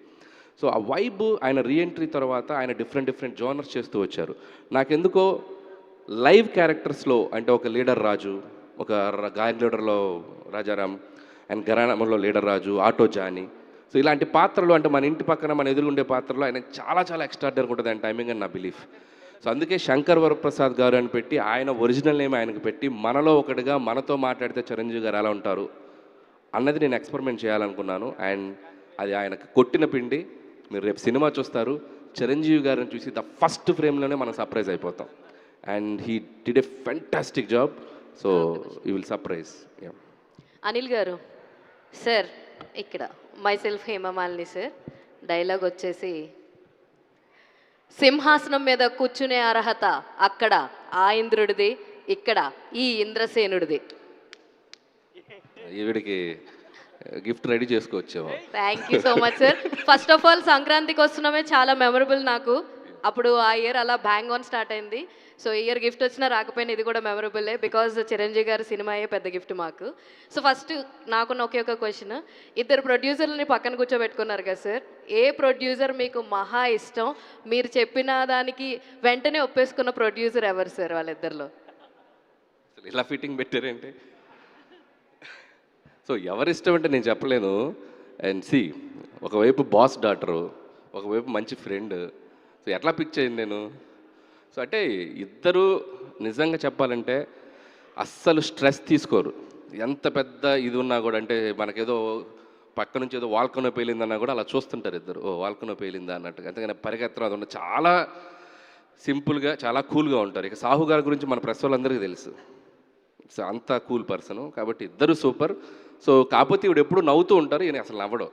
సో ఆ వైబ్ ఆయన రీఎంట్రీ తర్వాత ఆయన డిఫరెంట్ జోనర్స్ చేస్తూ వచ్చారు. నాకెందుకో లైవ్ క్యారెక్టర్స్లో అంటే ఒక లీడర్ రాజు, ఒక గాయన్ లీడర్లో రాజారాం అండ్ గరాణంలో leader Raju, auto Johnny, so ఇలాంటి పాత్రలు అంటే మన ఇంటి పక్కన మన ఎదురుగుండే పాత్రలు ఆయన చాలా ఎక్స్ట్రాడనరీగా ఉంటుంది ఆయన టైమింగ్ అని నా బిలీఫ్. సో అందుకే శంకర్ వరప్రసాద్ గారు అని పెట్టి ఆయన ఒరిజినల్ నేమ్ ఆయనకు పెట్టి మనలో ఒకటిగా మనతో మాట్లాడితే చిరంజీవి గారు ఎలా ఉంటారు అన్నది నేను ఎక్స్పెరిమెంట్ చేయాలనుకున్నాను. అండ్ అది ఆయనకు కొట్టిన పిండి. మీరు రేపు సినిమా చూస్తారు, చిరంజీవి గారిని చూసి ద ఫస్ట్ ఫ్రేమ్లోనే మనం సర్ప్రైజ్ అయిపోతాం. And he did a fantastic job. So you will surprise. Anil గారు సార్, ఇక్కడ మైసెల్ఫ్ హేమమాలిని సార్, డైలాగ్ వచ్చేసి సింహాసనం మీద కూర్చునే అర్హత అక్కడ ఆ ఇంద్రుడిది, ఇక్కడ ఈ ఇంద్రసేనుడిది. ఈవిడికి గిఫ్ట్ రెడీ చేసుకోవచ్చేమో. Thank you so much sir. First of all సంక్రాంతికి వస్తున్నామే చాలా మెమరబుల్ నాకు. అప్పుడు ఆ ఇయర్ అలా బ్యాంగ్ ఆన్ స్టార్ట్ అయింది. సో ఇయర్ గిఫ్ట్ వచ్చినా రాకపోయినా ఇది కూడా మెమరబుల్లే, బికాజ్ చిరంజీవి గారి సినిమాయే పెద్ద గిఫ్ట్ మాకు. సో ఫస్ట్ నాకున్న ఒకే ఒక క్వశ్చన్, ఇద్దరు ప్రొడ్యూసర్లని పక్కన కూర్చోబెట్టుకున్నారు కదా సార్, ఏ ప్రొడ్యూసర్ మీకు మహా ఇష్టం? మీరు చెప్పిన దానికి వెంటనే ఒప్పేసుకున్న ప్రొడ్యూసర్ ఎవరు సార్ వాళ్ళిద్దరిలో? ఇలా ఫిట్టింగ్ పెట్టారేంటి? సో ఎవరిష్టం అంటే నేను చెప్పలేను. అండ్ సి, ఒకవైపు బాస్ డాటరు, ఒకవైపు మంచి ఫ్రెండ్. సో ఎట్లా పిక్ చేయండి నేను? సో అంటే ఇద్దరు నిజంగా చెప్పాలంటే అస్సలు స్ట్రెస్ తీసుకోరు. ఎంత పెద్ద ఇది ఉన్నా కూడా, అంటే మనకేదో పక్క నుంచి ఏదో వాల్కనో పేలిందన్నా కూడా అలా చూస్తుంటారు ఇద్దరు, ఓ వాల్కనో పేలిందా అన్నట్టుగా. అంతేగాని పరిగెత్తడం అది ఉండదు. చాలా సింపుల్గా చాలా కూల్గా ఉంటారు. ఇక సాహు గారి గురించి మన ప్రెస్ వాళ్ళందరికీ తెలుసు. సో అంత కూల్ పర్సను. కాబట్టి ఇద్దరు సూపర్. సో కాకపోతే ఈవిడ ఎప్పుడు నవ్వుతూ ఉంటారు, ఈయన అసలు నవ్వడం.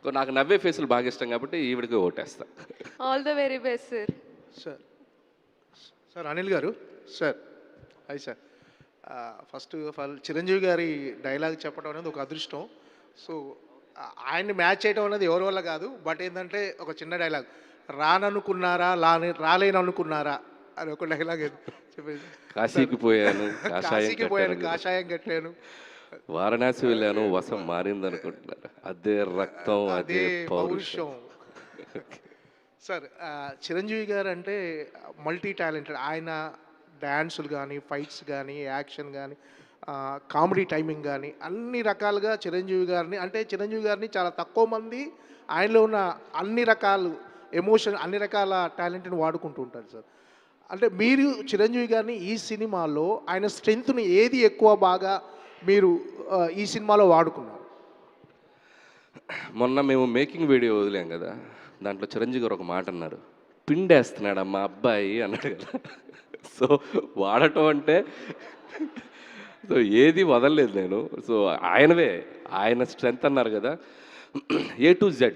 సో నాకు నవ్వే ఫేసులు బాగా ఇష్టం కాబట్టి ఈవిడికి ఓటేస్తా. All the very best sir. Sir Anil గారు, sir hi sir. First of all Chiranjeevi గారి డైలాగ్ చెప్పడం అనేది ఒక అదృష్టం. సో ఆయన్ని మ్యాచ్ చేయడం అనేది ఎవరి వల్ల కాదు. బట్ ఏంటంటే ఒక చిన్న డైలాగ్, రాననుకున్నారా రాలేననుకున్నారా అని ఒక డైలాగ్ చెప్పేసి, కాశీకి పోయాను కాషాయం కట్టాను, వారణాసి వెళ్ళాను, వసం మారింది అనుకుంటున్నారు. అదే రక్తం, అదే పౌరుషం. సార్ చిరంజీవి గారు అంటే మల్టీ టాలెంటెడ్. ఆయన డ్యాన్సులు కానీ, ఫైట్స్ కానీ, యాక్షన్ కానీ, కామెడీ టైమింగ్ కానీ అన్ని రకాలుగా చిరంజీవి గారిని చాలా తక్కువ మంది ఆయనలో ఉన్న అన్ని రకాల ఎమోషన్, అన్ని రకాల టాలెంట్ని వాడుకుంటూ ఉంటారు సార్. అంటే మీరు చిరంజీవి గారిని ఈ సినిమాలో ఆయన స్ట్రెంగ్త్ని ఏది ఎక్కువ బాగా మీరు ఈ సినిమాలో వాడుకున్నారు? మొన్న మేము మేకింగ్ వీడియో వదిలాం కదా, దాంట్లో చిరంజీవి గారు ఒక మాట అన్నారు, పిండేస్తున్నాడు మా అబ్బాయి అన్నాడు కదా. సో వాడటం అంటే సో ఏది వదలలేదు నేను. సో ఆయన స్ట్రెంగ్త్ అన్నారు కదా, A to Z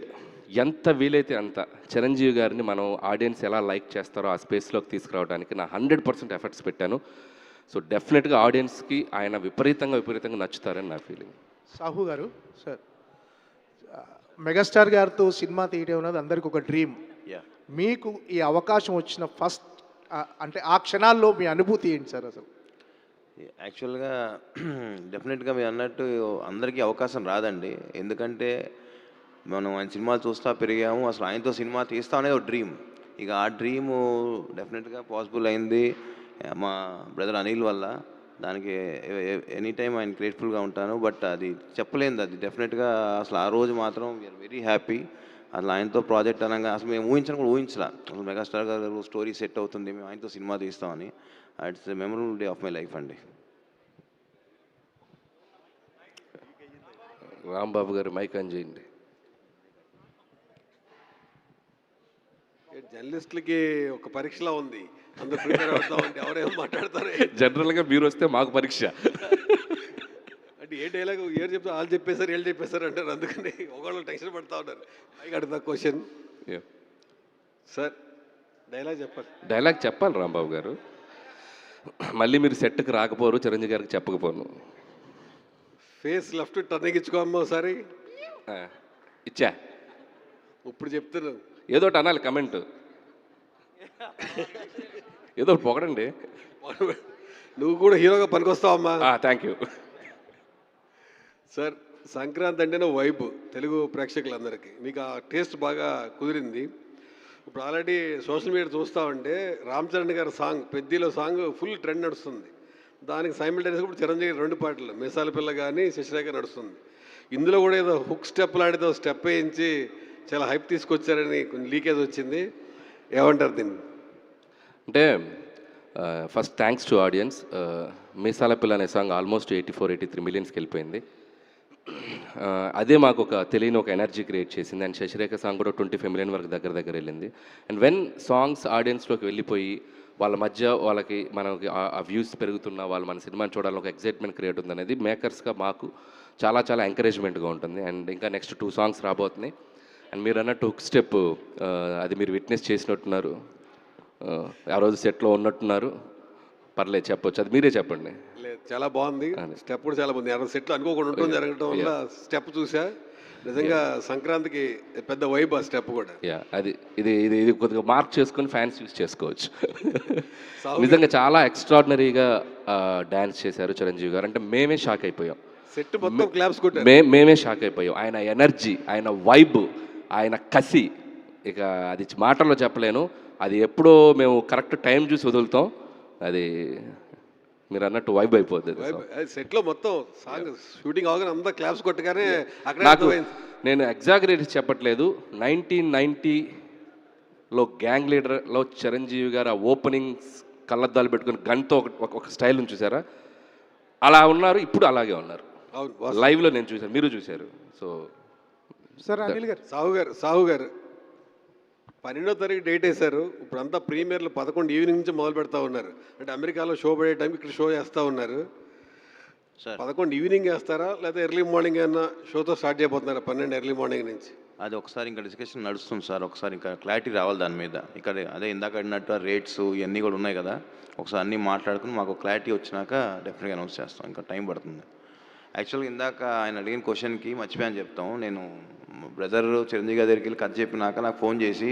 ఎంత వీలైతే అంత చిరంజీవి గారిని మనం ఆడియన్స్ ఎలా లైక్ చేస్తారో ఆ స్పేస్లోకి తీసుకురావడానికి నా 100% ఎఫర్ట్స్ పెట్టాను. సో డెఫినెట్గా ఆడియన్స్కి ఆయన విపరీతంగా నచ్చుతారని నా ఫీలింగ్. సాహు గారు సార్, మెగాస్టార్ గారితో సినిమా తీయడం అనేది అందరికి ఒక డ్రీమ్. మీకు ఈ అవకాశం వచ్చిన ఫస్ట్ అంటే ఆ క్షణాల్లో మీ అనుభూతి ఏంటి సార్? అసలు యాక్చువల్గా డెఫినెట్గా మీరు అన్నట్టు అందరికీ అవకాశం రాదండి. ఎందుకంటే మనం ఆయన సినిమాలు చూస్తూ పెరిగాము. అసలు ఆయనతో సినిమా తీస్తాం అనేది ఒక డ్రీమ్. ఇక ఆ డ్రీము డెఫినెట్గా పాసిబుల్ అయింది మా బ్రదర్ అనిల్ వల్ల. దానికి ఎనీ టైం ఆయన గ్రేట్ఫుల్గా ఉంటాను. బట్ అది చెప్పలేదు, అది డెఫినెట్గా అసలు ఆ రోజు మాత్రం వీఆర్ వెరీ హ్యాపీ. అసలు ఆయనతో ప్రాజెక్ట్ అనగా అసలు మేము ఊహించలా. అసలు మెగాస్టార్ గారు స్టోరీ సెట్ అవుతుంది, మేము ఆయనతో సినిమా తీస్తామని. It's a memorable day of my life అండి. రాంబాబు గారు మైక్ ఆన్ చేయండి. జర్నలిస్టులకి ఒక పరీక్షలా ఉంది, అందరూ ప్రిపేర్ అవుతామంటే ఎవరేమో మాట్లాడతారు. జనరల్గా మీరు వస్తే మాకు పరీక్ష. అంటే ఏ డైలాగ్ ఏరు చెప్తా వాళ్ళు చెప్పేశారు వీళ్ళు చెప్పేశారు అంటారు. అందుకని ఒకళ్ళు టెన్షన్ పడుతూ ఉన్నారు. పైకి అడుగుతా క్వశ్చన్ సార్, డైలాగ్ చెప్పాలి రాంబాబు గారు. మళ్ళీ మీరు సెట్కి రాకపోరు, చిరంజీవి గారికి చెప్పకపోను. ఫేస్ లెఫ్ట్ టర్నింగ్ ఇచ్చుకోమ్మా ఒకసారి. ఆ, ఇచ్చా. ఇప్పుడు చెప్తున్నాను. ఏదో ఒకటి అనాలి కమెంట్, ఏదో ఒకటి పొగడండి. నువ్వు కూడా హీరోగా పనికొస్తావమ్మా. Thank you sir. సంక్రాంతి అంటేనే వైబ్ తెలుగు ప్రేక్షకులందరికీ. మీకు ఆ టేస్ట్ బాగా కుదిరింది. ఇప్పుడు ఆల్రెడీ సోషల్ మీడియా చూస్తామంటే రామ్ చరణ్ గారి సాంగ్ పెద్దిలో సాంగ్ ఫుల్ ట్రెండ్ నడుస్తుంది. దానికి సైమిల్టేనియస్గా ఇప్పుడు చిరంజీవి 2 పాటలు మీసాల పిల్ల కానీ శశిరేఖ నడుస్తుంది. ఇందులో కూడా ఏదో హుక్ స్టెప్ లాంటిదో స్టెప్ వేయించి చాలా హైప్ తీసుకొచ్చారని కొంచెం లీకేజ్ వచ్చింది. ఏమంటారు దీన్ని? అంటే ఫస్ట్ థ్యాంక్స్ టు ఆడియన్స్. మీసాల పిల్ల అనే సాంగ్ ఆల్మోస్ట్ 84-83 మిలియన్స్కి వెళ్ళిపోయింది. అదే మాకు ఒక తెలియని ఒక ఎనర్జీ క్రియేట్ చేసింది. అండ్ శశిరేఖ సాంగ్ కూడా 25 మిలియన్ వరకు దగ్గర వెళ్ళింది. అండ్ వెన్ సాంగ్స్ ఆడియన్స్లోకి వెళ్ళిపోయి వాళ్ళ మధ్య వాళ్ళకి మనకి ఆ వ్యూస్ పెరుగుతున్నా వాళ్ళు మన సినిమాని చూడాలని ఒక ఎక్సైట్మెంట్ క్రియేట్ ఉంది అనేది మేకర్స్గా మాకు చాలా ఎంకరేజ్మెంట్గా ఉంటుంది. అండ్ ఇంకా నెక్స్ట్ 2 సాంగ్స్ రాబోతున్నాయి. అండ్ మీరు అన్నట్టు హుక్ స్టెప్ అది మీరు విట్నెస్ చేసినట్టున్నారు, ఆ రోజు సెట్లో ఉన్నట్టున్నారు. పర్లేదు చెప్పొచ్చు, అది మీరే చెప్పండి. లేదు, చాలా బాగుంది. స్టెప్ కూడా చాలా బాగుంది. 60 సెట్లు అనుకోకుండా ఉంటుంది జరగడం వల్ల స్టెప్ చూసా. నిజంగా సంక్రాంతికి పెద్ద వైబ్ ఆ స్టెప్ కూడా. అది ఇది కొద్దిగా మార్క్ చేసుకొని ఫ్యాన్స్ యూస్ చేసుకోవచ్చు. నిజంగా చాలా ఎక్స్ట్రాడినరీగా డ్యాన్స్ చేశారు చిరంజీవి గారు. అంటే మేమే షాక్ అయిపోయాం. సెట్ మొత్తం క్లాప్స్ కొట్టారు. మేమే షాక్ అయిపోయాం. ఆయన ఎనర్జీ, ఆయన వైబ్, ఆయన కసి, ఇక అది మాటల్లో చెప్పలేను. అది ఎప్పుడో మేము కరెక్ట్ టైం చూసి వదులుతాం. అది మీరు అన్నట్టు వైబ్ అయిపోతుంది. సెట్లో మొత్తం సాంగ్ షూటింగ్ అవగానే అంతా క్లాప్స్ కొట్టగానే అక్కడ నాకు నేను ఎగ్జాగరేట్ చెప్పట్లేదు. 1990లో గ్యాంగ్ లీడర్లో చిరంజీవి గారు ఆ ఓపెనింగ్ కళ్ళద్దాలు పెట్టుకుని గన్తో ఒక స్టైల్ చూసారా, అలా ఉన్నారు. ఇప్పుడు అలాగే ఉన్నారు. లైవ్లో నేను చూశాను, మీరు చూశారు. సో సార్ అనిల్ గారు, సాహు గారు 12వ తారీఖు డేట్ వేశారు. ఇప్పుడు అంతా ప్రీమియర్లు 11 ఈవినింగ్ నుంచి మొదలు పెడతా ఉన్నారు. అంటే అమెరికాలో షో పడే టైంకి ఇక్కడ షో చేస్తూ ఉన్నారు. 11 ఈవినింగ్ వేస్తారా లేదా ఎర్లీ మార్నింగ్ ఏమన్నా షోతో స్టార్ట్ చేయబోతున్నారా? 12 ఎర్లీ మార్నింగ్ నుంచి అది ఒకసారి ఇంకా డిస్కషన్ నడుస్తుంది సార్. ఒకసారి ఇంకా క్లారిటీ రావాలి దాని మీద. ఇక్కడ అదే ఇందాక అడిగినట్టు రేట్స్ ఇవన్నీ కూడా ఉన్నాయి కదా, ఒకసారి అన్నీ మాట్లాడుకుని మాకు క్లారిటీ వచ్చినాక డెఫినెట్గా అనౌన్స్ చేస్తాం. ఇంకా టైం పడుతుంది. యాక్చువల్గా ఇందాక ఆయన అడిగిన క్వశ్చన్కి మర్చిపోయాను చెప్తాం. నేను బ్రదర్ చిరంజీవి గారి దగ్గరికి వెళ్ళి కథ చెప్పినాక నాకు ఫోన్ చేసి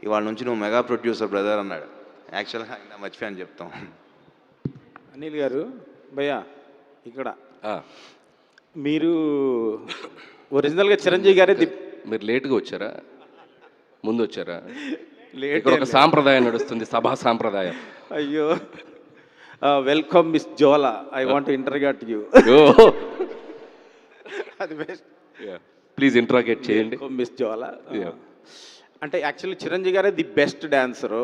ఇవాళ నుంచి నువ్వు మెగా ప్రొడ్యూసర్ బ్రదర్ అన్నాడు. యాక్చువల్గా ఆయన మర్చిపోయాను చెప్తాం. అనిల్ గారు భయ్యా, ఇక్కడ మీరు ఒరిజినల్గా చిరంజీవి గారే మీరు లేట్గా వచ్చారా, ముందు వచ్చారా? ఇక్కడ ఒక సాంప్రదాయం నడుస్తుంది, సభా సాంప్రదాయం. అయ్యో, welcome miss Jola, I want to interrogate you. అది బెస్ట్. ప్లీజ్ ఇంటరాగేట్ చేయండి మిస్ జోలా. అంటే యాక్చువల్లీ చిరంజీవి గారే ది బెస్ట్ డాన్సరు.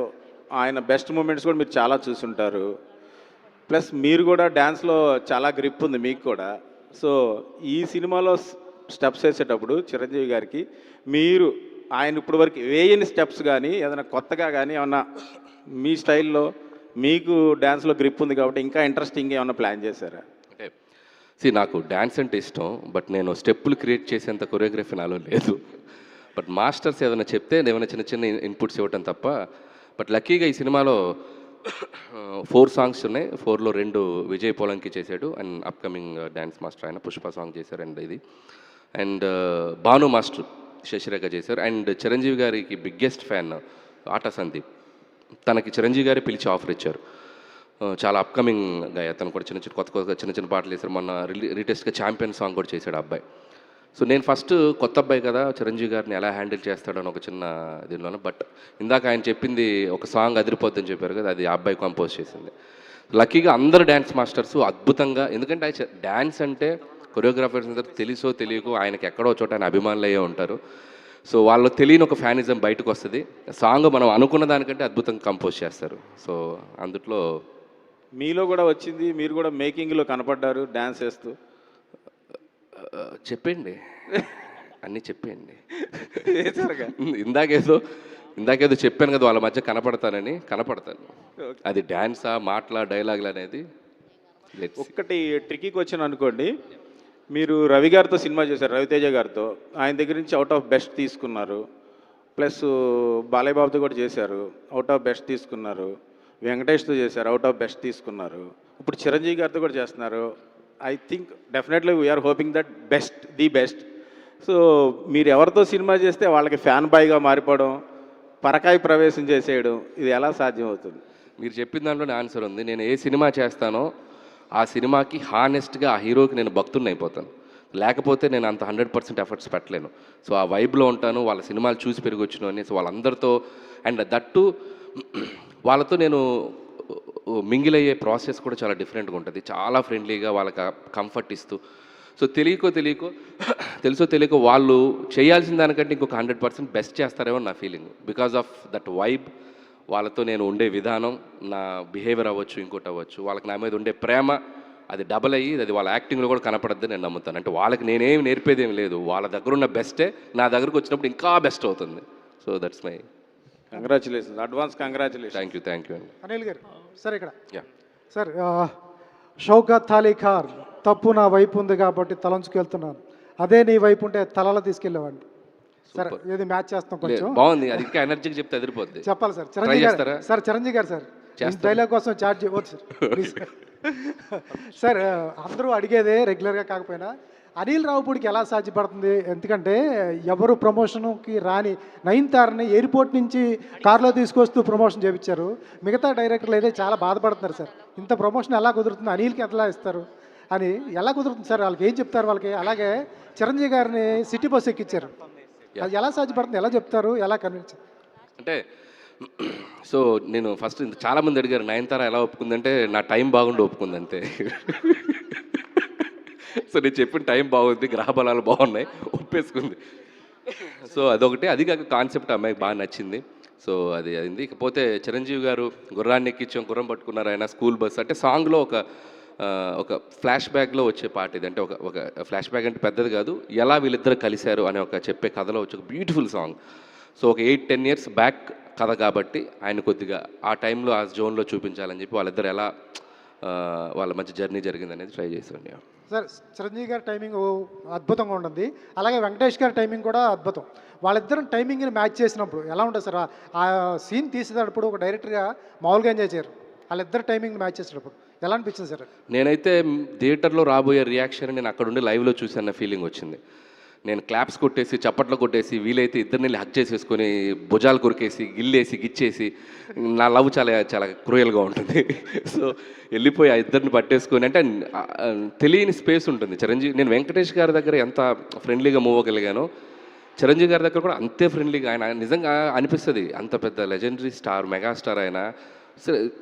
ఆయన బెస్ట్ మూమెంట్స్ కూడా మీరు చాలా చూసుంటారు. ప్లస్ మీరు కూడా డ్యాన్స్లో చాలా గ్రిప్ ఉంది మీకు కూడా. సో ఈ సినిమాలో స్టెప్స్ వేసేటప్పుడు చిరంజీవి గారికి మీరు ఆయన ఇప్పుడు వరకు వేయని స్టెప్స్ కానీ ఏదైనా కొత్తగా కానీ ఏమన్నా మీ స్టైల్లో మీకు డ్యాన్స్లో గ్రిప్ ఉంది కాబట్టి ఇంకా ఇంట్రెస్టింగ్ ఏమన్నా ప్లాన్ చేశారా? అంటే నాకు డ్యాన్స్ అంటే ఇష్టం, బట్ నేను స్టెప్పులు క్రియేట్ చేసేంత కొరియోగ్రఫీ నాలో లేదు. బట్ మాస్టర్స్ ఏదైనా చెప్తే ఏమైనా చిన్న ఇన్పుట్స్ ఇవ్వటం తప్ప. బట్ లక్కీగా ఈ సినిమాలో 4 సాంగ్స్ ఉన్నాయి. 4లో 2 విజయ్ పోలంకి చేశాడు అండ్ అప్కమింగ్ డ్యాన్స్ మాస్టర్ ఆయన పుష్ప సాంగ్ చేశారు. అండ్ భాను మాస్టర్ శశిరేఖ చేశారు. అండ్ చిరంజీవి గారికి బిగ్గెస్ట్ ఫ్యాన్ ఆటా సందీప్. తనకి చిరంజీవి గారే పిలిచి ఆఫర్ ఇచ్చారు. చాలా అప్కమింగ్ అతను కూడా కొత్త చిన్న పాటలు వేశారు. మొన్న రీటెస్ట్గా ఛాంపియన్ సాంగ్ కూడా చేశాడు అబ్బాయి. సో నేను ఫస్ట్ కొత్త అబ్బాయి కదా, చిరంజీవి గారిని ఎలా హ్యాండిల్ చేస్తాడని ఒక చిన్న దీనిలోనే. బట్ ఇందాక ఆయన చెప్పింది ఒక సాంగ్ అదిరిపోద్దని చెప్పారు కదా, అది ఆ అబ్బాయి కంపోజ్ చేసింది. లక్కీగా అందరు డ్యాన్స్ మాస్టర్స్ అద్భుతంగా, ఎందుకంటే డ్యాన్స్ అంటే కొరియోగ్రాఫర్స్ అందరూ తెలుసో తెలియకో ఆయనకి ఎక్కడో చోట ఆయన అభిమానులు అయ్యే ఉంటారు. సో వాళ్ళు తెలియని ఒక ఫ్యానిజం బయటకు వస్తుంది. సాంగ్ మనం అనుకున్న దానికంటే అద్భుతంగా కంపోజ్ చేస్తారు. సో అందుట్లో మీలో కూడా వచ్చింది, మీరు కూడా మేకింగ్లో కనపడ్డారు డ్యాన్స్ వేస్తూ. చెప్పండి, అన్నీ చెప్పండి. ఇందాకేదో చెప్పాను కదా వాళ్ళ మధ్య కనపడతాను. అది డ్యాన్సా మాటలా డైలాగులు అనేది ఒక్కటి ట్రికీ క్వశ్చన్ అనుకోండి. మీరు రవి గారితో సినిమా చేశారు, రవితేజ గారితో. ఆయన దగ్గర నుంచి అవుట్ ఆఫ్ బెస్ట్ తీసుకున్నారు. ప్లస్ బాలయ్య బాబుతో కూడా చేశారు, అవుట్ ఆఫ్ బెస్ట్ తీసుకున్నారు. వెంకటేష్తో చేశారు, అవుట్ ఆఫ్ బెస్ట్ తీసుకున్నారు. ఇప్పుడు చిరంజీవి గారితో కూడా చేస్తున్నారు. I think definitely we're hoping that the best. So మీరు ఎవరితో సినిమా చేస్తే వాళ్ళకి ఫ్యాన్ బాయ్గా మారిపోవడం, పరకాయ ప్రవేశం చేసేయడం, ఇది ఎలా సాధ్యం అవుతుంది? మీరు చెప్పిన దాంట్లోనే ఆన్సర్ ఉంది. నేను ఏ సినిమా చేస్తానో ఆ సినిమాకి హానెస్ట్గా ఆ హీరోకి నేను భక్తుడిని అయిపోతాను. లేకపోతే నేను అంత 100% ఎఫర్ట్స్ పెట్టలేను. సో ఆ వైబ్లో ఉంటాను, వాళ్ళ సినిమాలు చూసి పెరిగొచ్చిన అని. సో వాళ్ళందరితో అండ్ దట్టు వాళ్ళతో నేను మింగిల్ అయ్యే ప్రాసెస్ కూడా చాలా డిఫరెంట్గా ఉంటుంది. చాలా ఫ్రెండ్లీగా వాళ్ళకి కంఫర్ట్ ఇస్తూ, సో తెలుసో తెలియకో వాళ్ళు చేయాల్సిన దానికంటే ఇంకొక 100% బెస్ట్ చేస్తారేమో నా feeling. Because of that vibe, వాళ్ళతో నేను ఉండే విధానం, నా బిహేవియర్ అవ్వచ్చు, ఇంకోటి అవ్వచ్చు, వాళ్ళకి నా మీద ఉండే ప్రేమ అది డబల్ అయ్యి అది వాళ్ళ యాక్టింగ్లో కూడా కనపడద్దని నేను నమ్ముతాను. అంటే వాళ్ళకి నేనేమి నేర్పేదేం లేదు, వాళ్ళ దగ్గర ఉన్న బెస్టే నా దగ్గరకు వచ్చినప్పుడు ఇంకా బెస్ట్ అవుతుంది. So that's my congratulations, advance congratulation. Thank you అండి. అనిల్ గారు సార్ ఇక్కడ యా సార్, షౌకత్ అలీ ఖాన్ తప్పు నా వైపు ఉంది కాబట్టి తలంచుకెళ్తున్నాను, అదే నీ వైపు ఉంటే తలలో తీసుకెళ్ళేవాడిని. సార్ ఏది మ్యాచ్ చేస్తాం కొంచెం బాగుంది, అది ఇంకా ఎనర్జీకి చెప్తే ఎదిరిపోద్ది. చెప్పాలి సార్. చిరంజీవి గారు సార్, చిరంజీవి గారు సార్ డైలాగ్ కోసం చార్జ్ చేయవచ్చు సార్ ప్లీజ్. సార్ అందరూ అడిగేదే రెగ్యులర్గా కాకపోయినా అనిల్ రావుపూడికి ఎలా సాధ్యపడుతుంది? ఎందుకంటే ఎవరు ప్రమోషన్కి రాని నయనతారని ఎయిర్పోర్ట్ నుంచి కార్లో తీసుకొస్తూ ప్రమోషన్ చేయించారు. మిగతా డైరెక్టర్లు అయితే చాలా బాధపడుతున్నారు సార్, ఇంత ప్రమోషన్ ఎలా కుదురుతుంది, అనిల్కి ఎలా ఇస్తారు అని ఎలా కుదురుతుంది సార్? వాళ్ళకి ఏం చెప్తారు వాళ్ళకి? అలాగే చిరంజీవి గారిని సిటీ బస్ ఎక్కించారు, అది ఎలా సాధ్యపడుతుంది, ఎలా చెప్తారు, ఎలా కన్విన్స్? అంటే సో నేను ఫస్ట్ చాలామంది అడిగారు నయనతార ఎలా ఒప్పుకుందంటే నా టైం బాగుండి ఒప్పుకుంది అంతే. సో నేను చెప్పిన టైం బాగుంది, గ్రహ బలాలు బాగున్నాయి, ఒప్పేసుకుంది. సో అదొకటి, అది కాక కాన్సెప్ట్ అమ్మాయికి బాగా నచ్చింది. సో అది అయింది. ఇకపోతే చిరంజీవి గారు గుర్రాన్ని ఎక్కించాం, గుర్రం పట్టుకున్నారు ఆయన, స్కూల్ బస్ అంటే సాంగ్లో ఒక ఫ్లాష్ బ్యాక్లో వచ్చే పాట ఇది. అంటే ఒక ఫ్లాష్ బ్యాక్ అంటే పెద్దది కాదు, ఎలా వీళ్ళిద్దరు కలిశారు అనే ఒక చెప్పే కథలో వచ్చే ఒక బ్యూటిఫుల్ సాంగ్. సో ఒక 8-10 ఇయర్స్ బ్యాక్ కథ కాబట్టి ఆయన కొద్దిగా ఆ టైంలో ఆ జోన్లో చూపించాలని చెప్పి వాళ్ళిద్దరు ఎలా వాళ్ళ మధ్య జర్నీ జరిగింది అనేది ట్రై చేసాండి. సార్ చిరంజీవి గారి టైమింగ్ అద్భుతంగా ఉంటుంది, అలాగే వెంకటేష్ గారి టైమింగ్ కూడా అద్భుతం. వాళ్ళిద్దరం టైమింగ్ని మ్యాచ్ చేసినప్పుడు ఎలా ఉంటుంది సార్? ఆ సీన్ తీసేటప్పుడు ఒక డైరెక్టర్గా మామూలుగా ఎంజాయ్ చేయరు, వాళ్ళిద్దరు టైమింగ్ మ్యాచ్ చేసేటప్పుడు ఎలా అనిపించింది సార్? నేనైతే థియేటర్లో రాబోయే రియాక్షన్ నేను అక్కడ ఉండి లైవ్లో చూసాన్న ఫీలింగ్ వచ్చింది. నేను క్లాప్స్ కొట్టేసి చప్పట్లు కొట్టేసి వీలైతే ఇద్దరిని హక్ చేసేసుకొని భుజాలు కొరికేసి గిల్లేసి గిచ్చేసి, నా లవ్ చాలా చాలా క్రూయల్గా ఉంటుంది. సో వెళ్ళిపోయి ఆ ఇద్దరిని పట్టేసుకొని, అంటే తెలియని స్పేస్ ఉంటుంది. నేను వెంకటేష్ గారి దగ్గర ఎంత ఫ్రెండ్లీగా మూవ్ అవ్వగలిగానో చిరంజీవి గారి దగ్గర కూడా అంతే ఫ్రెండ్లీగా. ఆయన నిజంగా అనిపిస్తుంది, అంత పెద్ద లెజెండరీ స్టార్, మెగాస్టార్ ఆయన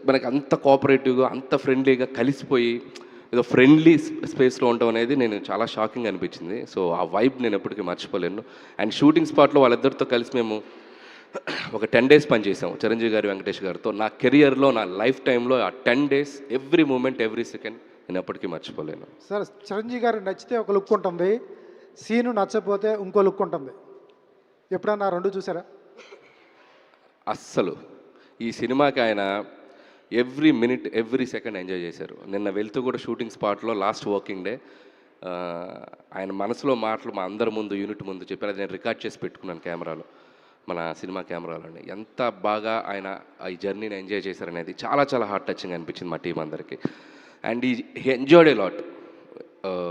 మనకి అంత కోఆపరేటివ్గా అంత ఫ్రెండ్లీగా కలిసిపోయి ఏదో ఫ్రెండ్లీ స్పేస్లో ఉండడం అనేది నేను చాలా షాకింగ్ అనిపించింది. సో ఆ వైబ్ నేను ఎప్పటికీ మర్చిపోలేను. అండ్ షూటింగ్ స్పాట్లో వాళ్ళిద్దరితో కలిసి మేము ఒక 10 days పనిచేసాం చిరంజీవి గారు వెంకటేష్ గారితో. నా కెరియర్లో, నా లైఫ్ టైంలో ఆ 10 days every moment, every second నేను ఎప్పటికీ మర్చిపోలేను. సార్ చిరంజీవి గారు నచ్చితే ఒక లుక్ ఉంటుంది, సీను నచ్చకపోతే ఇంకో లుక్ ఉంటుంది. ఎప్పుడన్నా రెండు చూసారా? అస్సలు ఈ సినిమాకి ఆయన every minute, every second enjoy చేశారు. నిన్న వెళ్తూ కూడా షూటింగ్ స్పాట్లో లాస్ట్ వర్కింగ్ డే ఆయన మనసులో మాటలు మా అందరి ముందు, యూనిట్ ముందు చెప్పారు. అది నేను రికార్డ్ చేసి పెట్టుకున్నాను కెమెరాలో, మన సినిమా కెమెరాలోని. ఎంత బాగా ఆయన ఈ జర్నీని ఎంజాయ్ చేశారనేది చాలా చాలా హార్ట్ టచింగ్ అనిపించింది మా టీం అందరికీ. అండ్ ఈ ఎంజాయ్డ్ ఏ లాట్,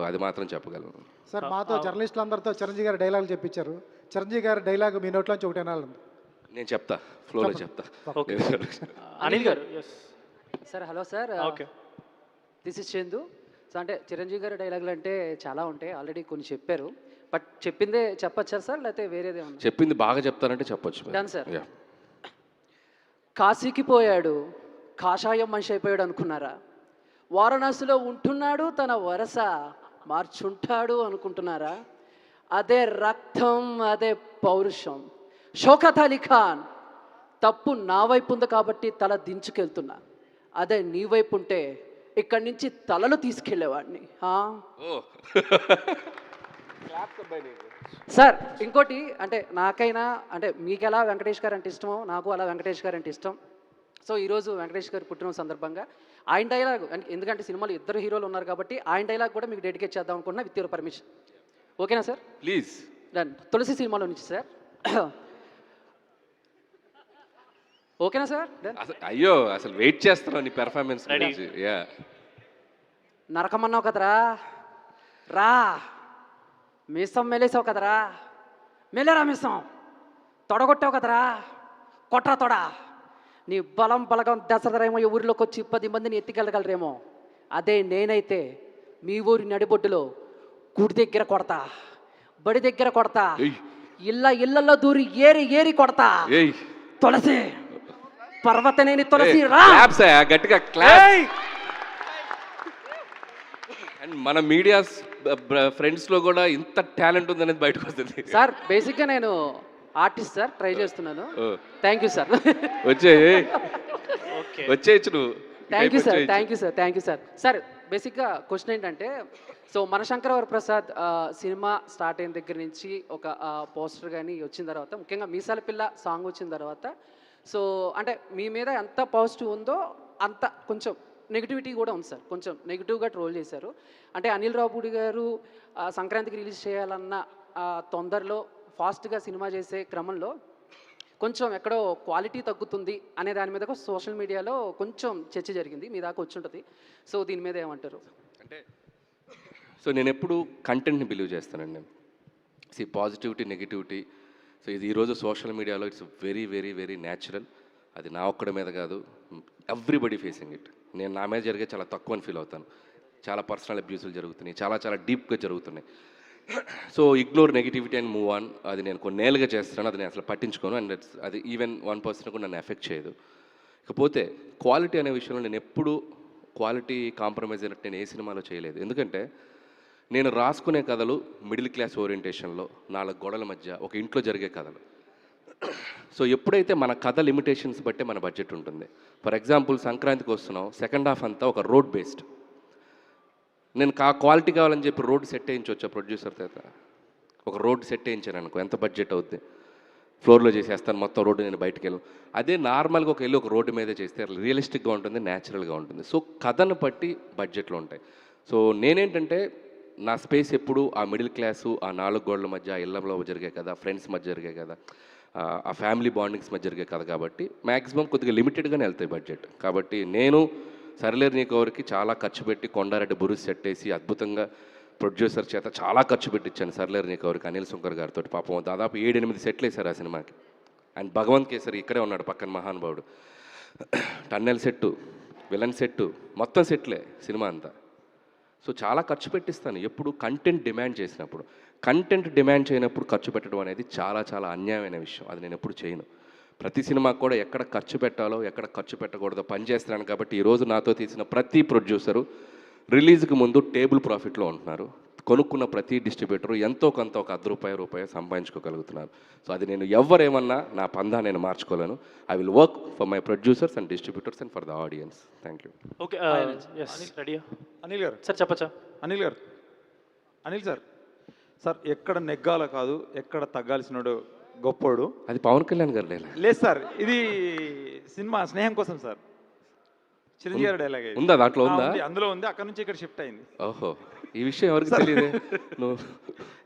అది మాత్రం చెప్పగలను. సార్ మాతో జర్నలిస్టులు అందరితో చిరంజీవి గారి డైలాగులు చెప్పించారు. చిరంజీవి గారి డైలాగ్ మీ నోట్లోంచి ఒకటి వినాలండి. నేను చెప్తా, ఫ్లోలో చెప్తా. అనిల్ గారు sir. Hello sir, okay, this is Chandu. So అంటే చిరంజీవి గారి డైలాగులు అంటే చాలా ఉంటాయి, ఆల్రెడీ కొన్ని చెప్పారు, బట్ చెప్పిందే చెప్పచ్చా సార్, లేకపోతే వేరేదే ఉంది? చెప్పింది బాగా చెప్తారంటే చెప్పొచ్చు. Done sir. కాశీకి పోయాడు, కాషాయం మనిషి అయిపోయాడు అనుకున్నారా? వారణాసిలో ఉంటున్నాడు, తన వరస మార్చుంటాడు అనుకుంటున్నారా? అదే రక్తం, అదే పౌరుషం. షౌకత్ అలీ ఖాన్ తప్పు నా వైపు ఉంది కాబట్టి తల దించుకెళ్తున్నా, అదే నీ వైపు ఉంటే ఇక్కడి నుంచి తలలు తీసుకెళ్లేవాడిని. సార్ ఇంకోటి, అంటే నాకైనా, అంటే మీకు ఎలా వెంకటేష్ గారు అంటే ఇష్టమో నాకు అలా వెంకటేష్ గారు అంటే ఇష్టం. సో ఈరోజు వెంకటేష్ గారు పుట్టిన సందర్భంగా ఆయన డైలాగ్, ఎందుకంటే సినిమాలో ఇద్దరు హీరోలు ఉన్నారు కాబట్టి ఆయన డైలాగ్ కూడా మీకు డెడికేట్ చేద్దాం అనుకుంటున్నా, విత్ యువర్ పర్మిషన్. ఓకేనా సార్? ప్లీజ్. డన్. తులసి సినిమాలో నుంచి సార్. ఓకేనా సార్? అసలు అయ్యో అసలు వెయిట్ చేస్తున్నావు నీ పెర్ఫార్మెన్స్ గురించి. యా నరకమన్నావు కదరా, రా. మీసం మెలేసావు కదరా, మెలేరా మీసం. తొడగొట్టావు కదరా, కొట్రా తొడ. నీ బలం బలగం దసరేమో ఈ ఊరిలోకి వచ్చి 10 మందిని ఎత్తికెళ్ళగలరేమో. అదే నేనైతే మీ ఊరి నడిబొడ్డులో గుడి దగ్గర కొడతా, బడి దగ్గర కొడతా, ఇళ్ళల్లో దూరి ఏరి కొడతా. తులసి, పర్వతనేని తులసి, రా. గట్టిగా క్లాప్. అండ్ మన మీడియా ఫ్రెండ్స్లో కూడా ఇంత టాలెంట్ ఉందనేది బయటకు వస్తుంది. సార్ బేసిక్గా నేను ఆర్టిస్ట్ సార్, ట్రై చేస్తున్నాను. Thank you sir. వచ్చేయచ్చు నువ్వు. Thank you sir. సార్ బేసిక్గా క్వశ్చన్ ఏంటంటే, so Manashankara Varaprasad cinema start అయిన దగ్గర నుంచి ఒక పోస్టర్ కానీ వచ్చిన తర్వాత, ముఖ్యంగా మీసాల పిల్ల సాంగ్ వచ్చిన తర్వాత, సో అంటే మీ మీద ఎంత పాజిటివ్ ఉందో అంత కొంచెం నెగిటివిటీ కూడా ఉంది సార్. కొంచెం నెగిటివ్గా ట్రోల్ చేశారు. అంటే అనిల్ రావుపూడి గారు సంక్రాంతికి రిలీజ్ చేయాలన్న తొందరలో ఫాస్ట్గా సినిమా చేసే క్రమంలో కొంచెం ఎక్కడో క్వాలిటీ తగ్గుతుంది అనే దాని మీద సోషల్ మీడియాలో కొంచెం చర్చ జరిగింది. మీ దాకా వచ్చి ఉంటుంది. సో దీని మీద ఏమంటారు? అంటే సో నేను ఎప్పుడు కంటెంట్ని బిలీవ్ చేస్తానండి. పాజిటివిటీ నెగిటివిటీ, సో ఇది ఈరోజు సోషల్ మీడియాలో it's very very very natural. అది నా ఒక్కడి మీద కాదు, ఎవ్రీబడి ఫేసింగ్ ఇట్. నేను నా మీద జరిగే చాలా తక్కువ అని ఫీల్ అవుతాను. చాలా పర్సనల్ అబ్యూసులు జరుగుతున్నాయి, చాలా చాలా డీప్గా జరుగుతున్నాయి. So ignore negativity and move on. అది నేను కొన్నేళ్ళుగా చేస్తున్నాను, అది నేను అసలు పట్టించుకోను. అండ్ అది ఈవెన్ 1% కూడా నన్ను ఎఫెక్ట్ చేయదు. ఇకపోతే క్వాలిటీ అనే విషయంలో నేను ఎప్పుడు క్వాలిటీ కాంప్రమైజ్ అయినట్టు నేను ఏ సినిమాలో చేయలేదు. ఎందుకంటే నేను రాసుకునే కథలు మిడిల్ క్లాస్ ఓరియంటేషన్లో 4 గోడల మధ్య ఒక ఇంట్లో జరిగే కథలు. సో ఎప్పుడైతే మన కథ లిమిటేషన్స్ బట్టే మన బడ్జెట్ ఉంటుంది. ఫర్ ఎగ్జాంపుల్ సంక్రాంతికి వస్తున్నాం, సెకండ్ హాఫ్ అంతా ఒక రోడ్ బేస్డ్. నేను క్వాలిటీ కావాలని చెప్పి రోడ్ సెట్ వేయించవచ్చా ప్రొడ్యూసర్ చేత? ఒక రోడ్ సెట్ వేయించాను అనుకో, ఎంత బడ్జెట్ అవుద్ది? ఫ్లోర్లో చేసేస్తాను మొత్తం రోడ్డు, నేను బయటకు వెళ్ళను. అదే నార్మల్గా ఒక రోడ్డు మీదే చేస్తే రియలిస్టిక్గా ఉంటుంది, న్యాచురల్గా ఉంటుంది. సో కథను బట్టి బడ్జెట్లు ఉంటాయి. సో నేనేంటంటే నా స్పేస్ ఎప్పుడు ఆ మిడిల్ క్లాసు, ఆ 4 గోడల మధ్య, ఆ ఇళ్లలో జరిగే కదా, ఫ్రెండ్స్ మధ్య జరిగే కదా, ఆ ఫ్యామిలీ బాండింగ్స్ మధ్య జరిగే కదా, కాబట్టి మ్యాక్సిమం కొద్దిగా లిమిటెడ్గానే వెళ్తాయి బడ్జెట్. కాబట్టి నేను సరిలేరు నీకు ఎవరికి చాలా ఖర్చు పెట్టి కొండారెడ్డి బురుస్ సెట్ వేసి అద్భుతంగా ప్రొడ్యూసర్ చేత చాలా ఖర్చు పెట్టించాను సరిలేరు నీకు ఎవరికి, అనిల్ శంకర్ గారితో. పాపం దాదాపు 7-8 సెట్లు వేశారు ఆ సినిమాకి. అండ్ భగవంత్ కేసరి ఇక్కడే ఉన్నాడు పక్కన మహానుభావుడు. టన్నెల్ సెట్టు, విలన్ సెట్టు, మొత్తం సెట్లే సినిమా అంతా. సో చాలా ఖర్చు పెట్టిస్తాను ఎప్పుడు కంటెంట్ డిమాండ్ చేసినప్పుడు. కంటెంట్ డిమాండ్ చేయనప్పుడు ఖర్చు పెట్టడం అనేది చాలా చాలా అన్యాయమైన విషయం. అది నేను ఎప్పుడు చేయను. ప్రతి సినిమాకు కూడా ఎక్కడ ఖర్చు పెట్టాలో ఎక్కడ ఖర్చు పెట్టకూడదో పనిచేస్తున్నాను. కాబట్టి ఈరోజు నాతో తీసిన ప్రతి ప్రొడ్యూసరు రిలీజ్కి ముందు టేబుల్ ప్రాఫిట్లో ఉంటున్నారు. కొనుక్కున్న ప్రతి డిస్ట్రిబ్యూటరు ఎంతో కొంత ఒక ₹10 సంపాదించుకోగలుగుతున్నారు. సో అది నేను ఎవరేమన్నా నా పందా నేను మార్చుకోలేను. I will work for my producers and distributors and for the audience. Thank you. Okay ready Anil గారు సార్ చెప్పచ్చా? అనిల్ సార్ ఎక్కడ నెగ్గాలో కాదు, ఎక్కడ తగ్గాల్సినోడు గొప్పోడు. అది పవన్ కళ్యాణ్ గారు లేదు సార్, ఇది సినిమా స్నేహం కోసం సార్. చిరంజీవి గారి డైలాగ్ ఉందా దాంట్లో? ఉందా? అందులో ఉంది. అక్కడ నుంచి ఇక్కడ షిఫ్ట్ అయింది. ఓహో, ఈ విషయం ఎవరికి తెలియదు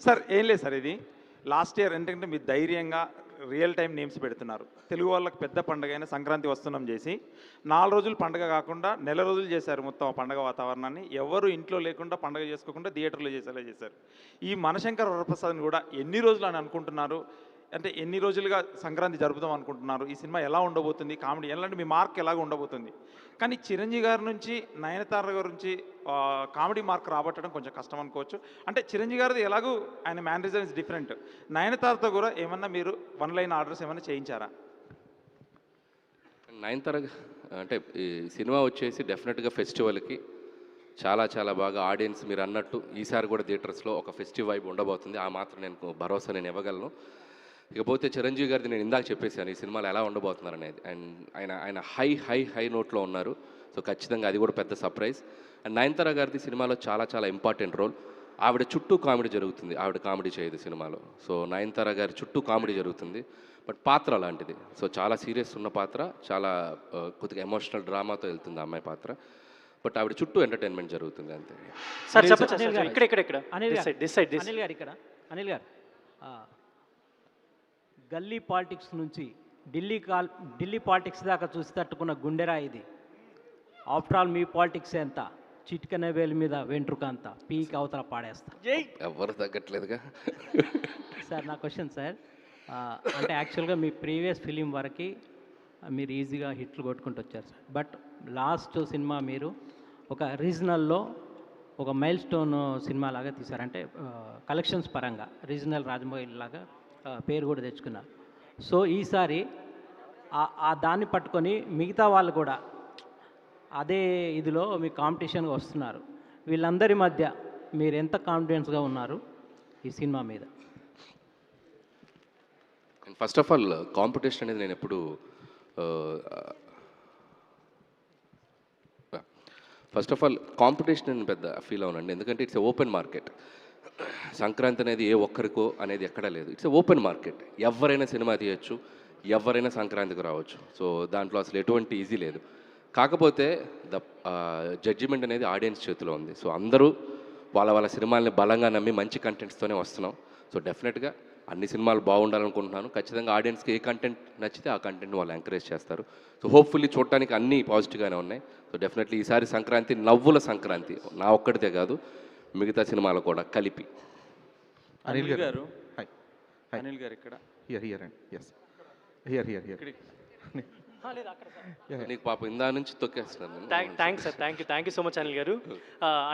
సార్. ఏం లేదు సార్, ఇది లాస్ట్ ఇయర్ ఏంటంటే మీరు ధైర్యంగా రియల్ టైం నేమ్స్ పెడుతున్నారు. తెలుగు వాళ్ళకి పెద్ద పండుగ అయిన సంక్రాంతి వస్తున్నాం చేసి 4 రోజులు పండుగ కాకుండా 1 రోజులు చేశారు మొత్తం ఆ పండుగ వాతావరణాన్ని. ఎవరు ఇంట్లో లేకుండా పండుగ చేసుకోకుండా థియేటర్లో చేసేలా చేశారు. ఈ మనశంకర్ వరప్రసాద్ని కూడా ఎన్ని రోజులు అని అనుకుంటున్నారు? అంటే ఎన్ని రోజులుగా సంక్రాంతి జరుపుదాం అనుకుంటున్నారు? ఈ సినిమా ఎలా ఉండబోతుంది? కామెడీ ఎలాంటి మీ మార్క్ ఎలాగ ఉండబోతుంది? కానీ చిరంజీవి గారి నుంచి నయనతార గారి నుంచి కామెడీ మార్క్ రాబట్టడం కొంచెం కష్టం అనుకోవచ్చు. అంటే చిరంజీవి గారిది ఎలాగూ ఆయన మేనరిజం ఇస్ డిఫరెంట్. నయనతారతో కూడా ఏమన్నా మీరు 1 లైన్ ఆర్డర్స్ ఏమన్నా చేయించారా? నయనతార అంటే ఈ సినిమా వచ్చేసి డెఫినెట్గా ఫెస్టివల్కి చాలా చాలా బాగా ఆడియన్స్ మీరు అన్నట్టు ఈసారి కూడా థియేటర్స్లో ఒక ఫెస్టివ్ వైబ్ ఉండబోతుంది. ఆ మాత్రం నేను భరోసా నేను ఇవ్వగలను. ఇకపోతే చిరంజీవి గారిది నేను ఇందాక చెప్పేశాను ఈ సినిమాలో ఎలా ఉండబోతున్నారు అనేది. అండ్ ఆయన హై నోట్లో ఉన్నారు. సో ఖచ్చితంగా అది కూడా పెద్ద సర్ప్రైజ్. అండ్ నయనతార గారిది సినిమాలో చాలా చాలా ఇంపార్టెంట్ రోల్. ఆవిడ చుట్టూ కామెడీ జరుగుతుంది, ఆవిడ కామెడీ చేయదు సినిమాలో. సో నయనతార గారి చుట్టూ కామెడీ జరుగుతుంది, బట్ పాత్ర అలాంటిది. సో చాలా సీరియస్ ఉన్న పాత్ర, చాలా కొద్దిగా ఎమోషనల్ డ్రామాతో వెళ్తుంది ఆ అమ్మాయి పాత్ర. బట్ ఆవిడ చుట్టూ ఎంటర్టైన్మెంట్ జరుగుతుంది అంతే. సార్ ఇక్కడ అనిల్ గారు గల్లీ పాలిటిక్స్ నుంచి ఢిల్లీ పాలిటిక్స్ దాకా చూసి తట్టుకున్న గుండెరా ఇది. ఆఫ్టర్ ఆల్ మీ పాలిటిక్స్ ఎంత, చిటికన వేలు మీద వెంట్రుక అంత పీక్ అవతల పాడేస్తా. ఎవరు తగ్గట్లేదుగా. సార్ నా క్వశ్చన్ సార్, అంటే యాక్చువల్గా మీ ప్రీవియస్ ఫిలిం వరకు మీరు ఈజీగా హిట్లు కొట్టుకుంటూ వచ్చారు సార్. బట్ లాస్ట్ సినిమా మీరు ఒక రీజనల్లో ఒక మైల్ స్టోన్ సినిమా లాగా తీశారు. అంటే కలెక్షన్స్ పరంగా రీజనల్ రాజమౌళి లాగా పేరు కూడా తెచ్చుకున్నారు. సో ఈసారి ఆ దాన్ని పట్టుకొని మిగతా వాళ్ళు కూడా అదే ఇదిలో మీ కాంపిటీషన్గా వస్తున్నారు. వీళ్ళందరి మధ్య మీరు ఎంత కాన్ఫిడెన్స్గా ఉన్నారు ఈ సినిమా మీద? ఫస్ట్ ఆఫ్ ఆల్ కాంపిటీషన్ అనేది నేను ఎప్పుడు ఫస్ట్ ఆఫ్ ఆల్ కాంపిటీషన్ అని పెద్ద ఫీల్ అవునండి. ఎందుకంటే ఇట్స్ ఓపెన్ మార్కెట్. సంక్రాంతి అనేది ఏ ఒక్కరికో అనేది ఎక్కడా లేదు. It's open market. ఎవరైనా సినిమా తీయచ్చు, ఎవరైనా సంక్రాంతికి రావచ్చు. సో దాంట్లో అసలు ఎటువంటి ఈజీ లేదు. కాకపోతే జడ్జిమెంట్ అనేది ఆడియన్స్ చేతిలో ఉంది. సో అందరూ వాళ్ళ సినిమాల్ని బలంగా నమ్మి మంచి కంటెంట్స్తోనే వస్తున్నాం. సో డెఫినెట్గా అన్ని సినిమాలు బాగుండాలనుకుంటున్నాను. ఖచ్చితంగా ఆడియన్స్కి ఏ కంటెంట్ నచ్చితే ఆ కంటెంట్ వాళ్ళు ఎంకరేజ్ చేస్తారు. సో హోప్ఫుల్లీ చూడటానికి అన్నీ పాజిటివ్గానే ఉన్నాయి. సో డెఫినెట్లీ ఈసారి సంక్రాంతి నవ్వుల సంక్రాంతి, నా ఒక్కడితే కాదు మిగతా సినిమాలు కూడా కలిపి. అనిల్ గారు, అనిల్ గారు ఇక్కడ హియర్ అండ్ ఎస్ హియర్ నీకు పాపం ఇందా నుంచి తొక్కేస్తున్నాను. Thanks sir, thank you so much Anil గారు.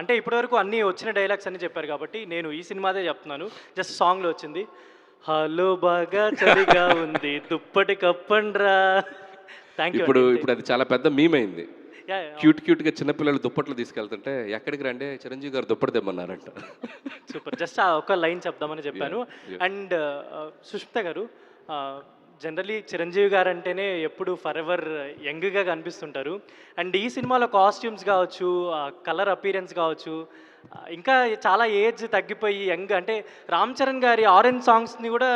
అంటే ఇప్పటివరకు అన్నీ వచ్చిన డైలాగ్స్ అన్నీ చెప్పారు కాబట్టి నేను ఈ సినిమాదే చెప్తున్నాను. జస్ట్ సాంగ్లో వచ్చింది, హలో బాగా చలిగా ఉంది దుప్పటి కప్పండ్రా. Thank you. ఇప్పుడు అది చాలా పెద్ద మీమ్ అయింది. క్యూట్గా చిన్నపిల్లలు దుప్పట్లు తీసుకెళ్తుంటే ఎక్కడికి రండి చిరంజీవి గారు దుప్పటి తెమ్మన్నారంట. సూపర్. జస్ట్ ఒక లైన్ చెప్దామని చెప్పాను. అండ్ సుష్మిత గారు, జనరలీ చిరంజీవి గారు అంటేనే ఎప్పుడు ఫర్ ఎవర్ యంగ్గా కనిపిస్తుంటారు. అండ్ ఈ సినిమాలో కాస్ట్యూమ్స్ కావచ్చు, కలర్ అపీరెన్స్ కావచ్చు, ఇంకా చాలా ఏజ్ తగ్గిపోయి యంగ్, అంటే రామ్ చరణ్ గారి ఆరెంజ్ సాంగ్స్ని కూడా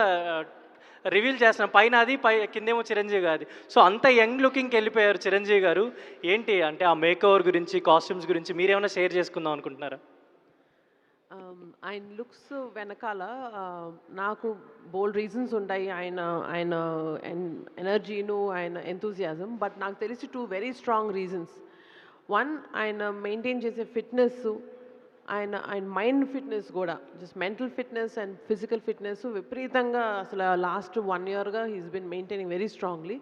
రివీల్ చేస్తున్నాం. పైన అది కిందేమో చిరంజీవి గారి. సో అంత యంగ్ లుకింగ్కి వెళ్ళిపోయారు చిరంజీవి గారు. ఏంటి అంటే ఆ మేకఓవర్ గురించి, కాస్ట్యూమ్స్ గురించి మీరేమైనా షేర్ చేసుకుందాం అనుకుంటున్నారా? ఆయన లుక్స్ వెనకాల నాకు బోల్డ్ రీజన్స్ ఉంటాయి. ఆయన ఎనర్జీను, ఆయన ఎంతూజియాజం. బట్ నాకు తెలిసి 2 వెరీ స్ట్రాంగ్ రీజన్స్. 1, ఆయన మెయింటైన్ చేసే ఫిట్నెస్, ఆయన మైండ్ ఫిట్నెస్ కూడా, just mental fitness and physical fitness విపరీతంగా అసలు లాస్ట్ 1 ఇయర్గా he's been maintaining very strongly.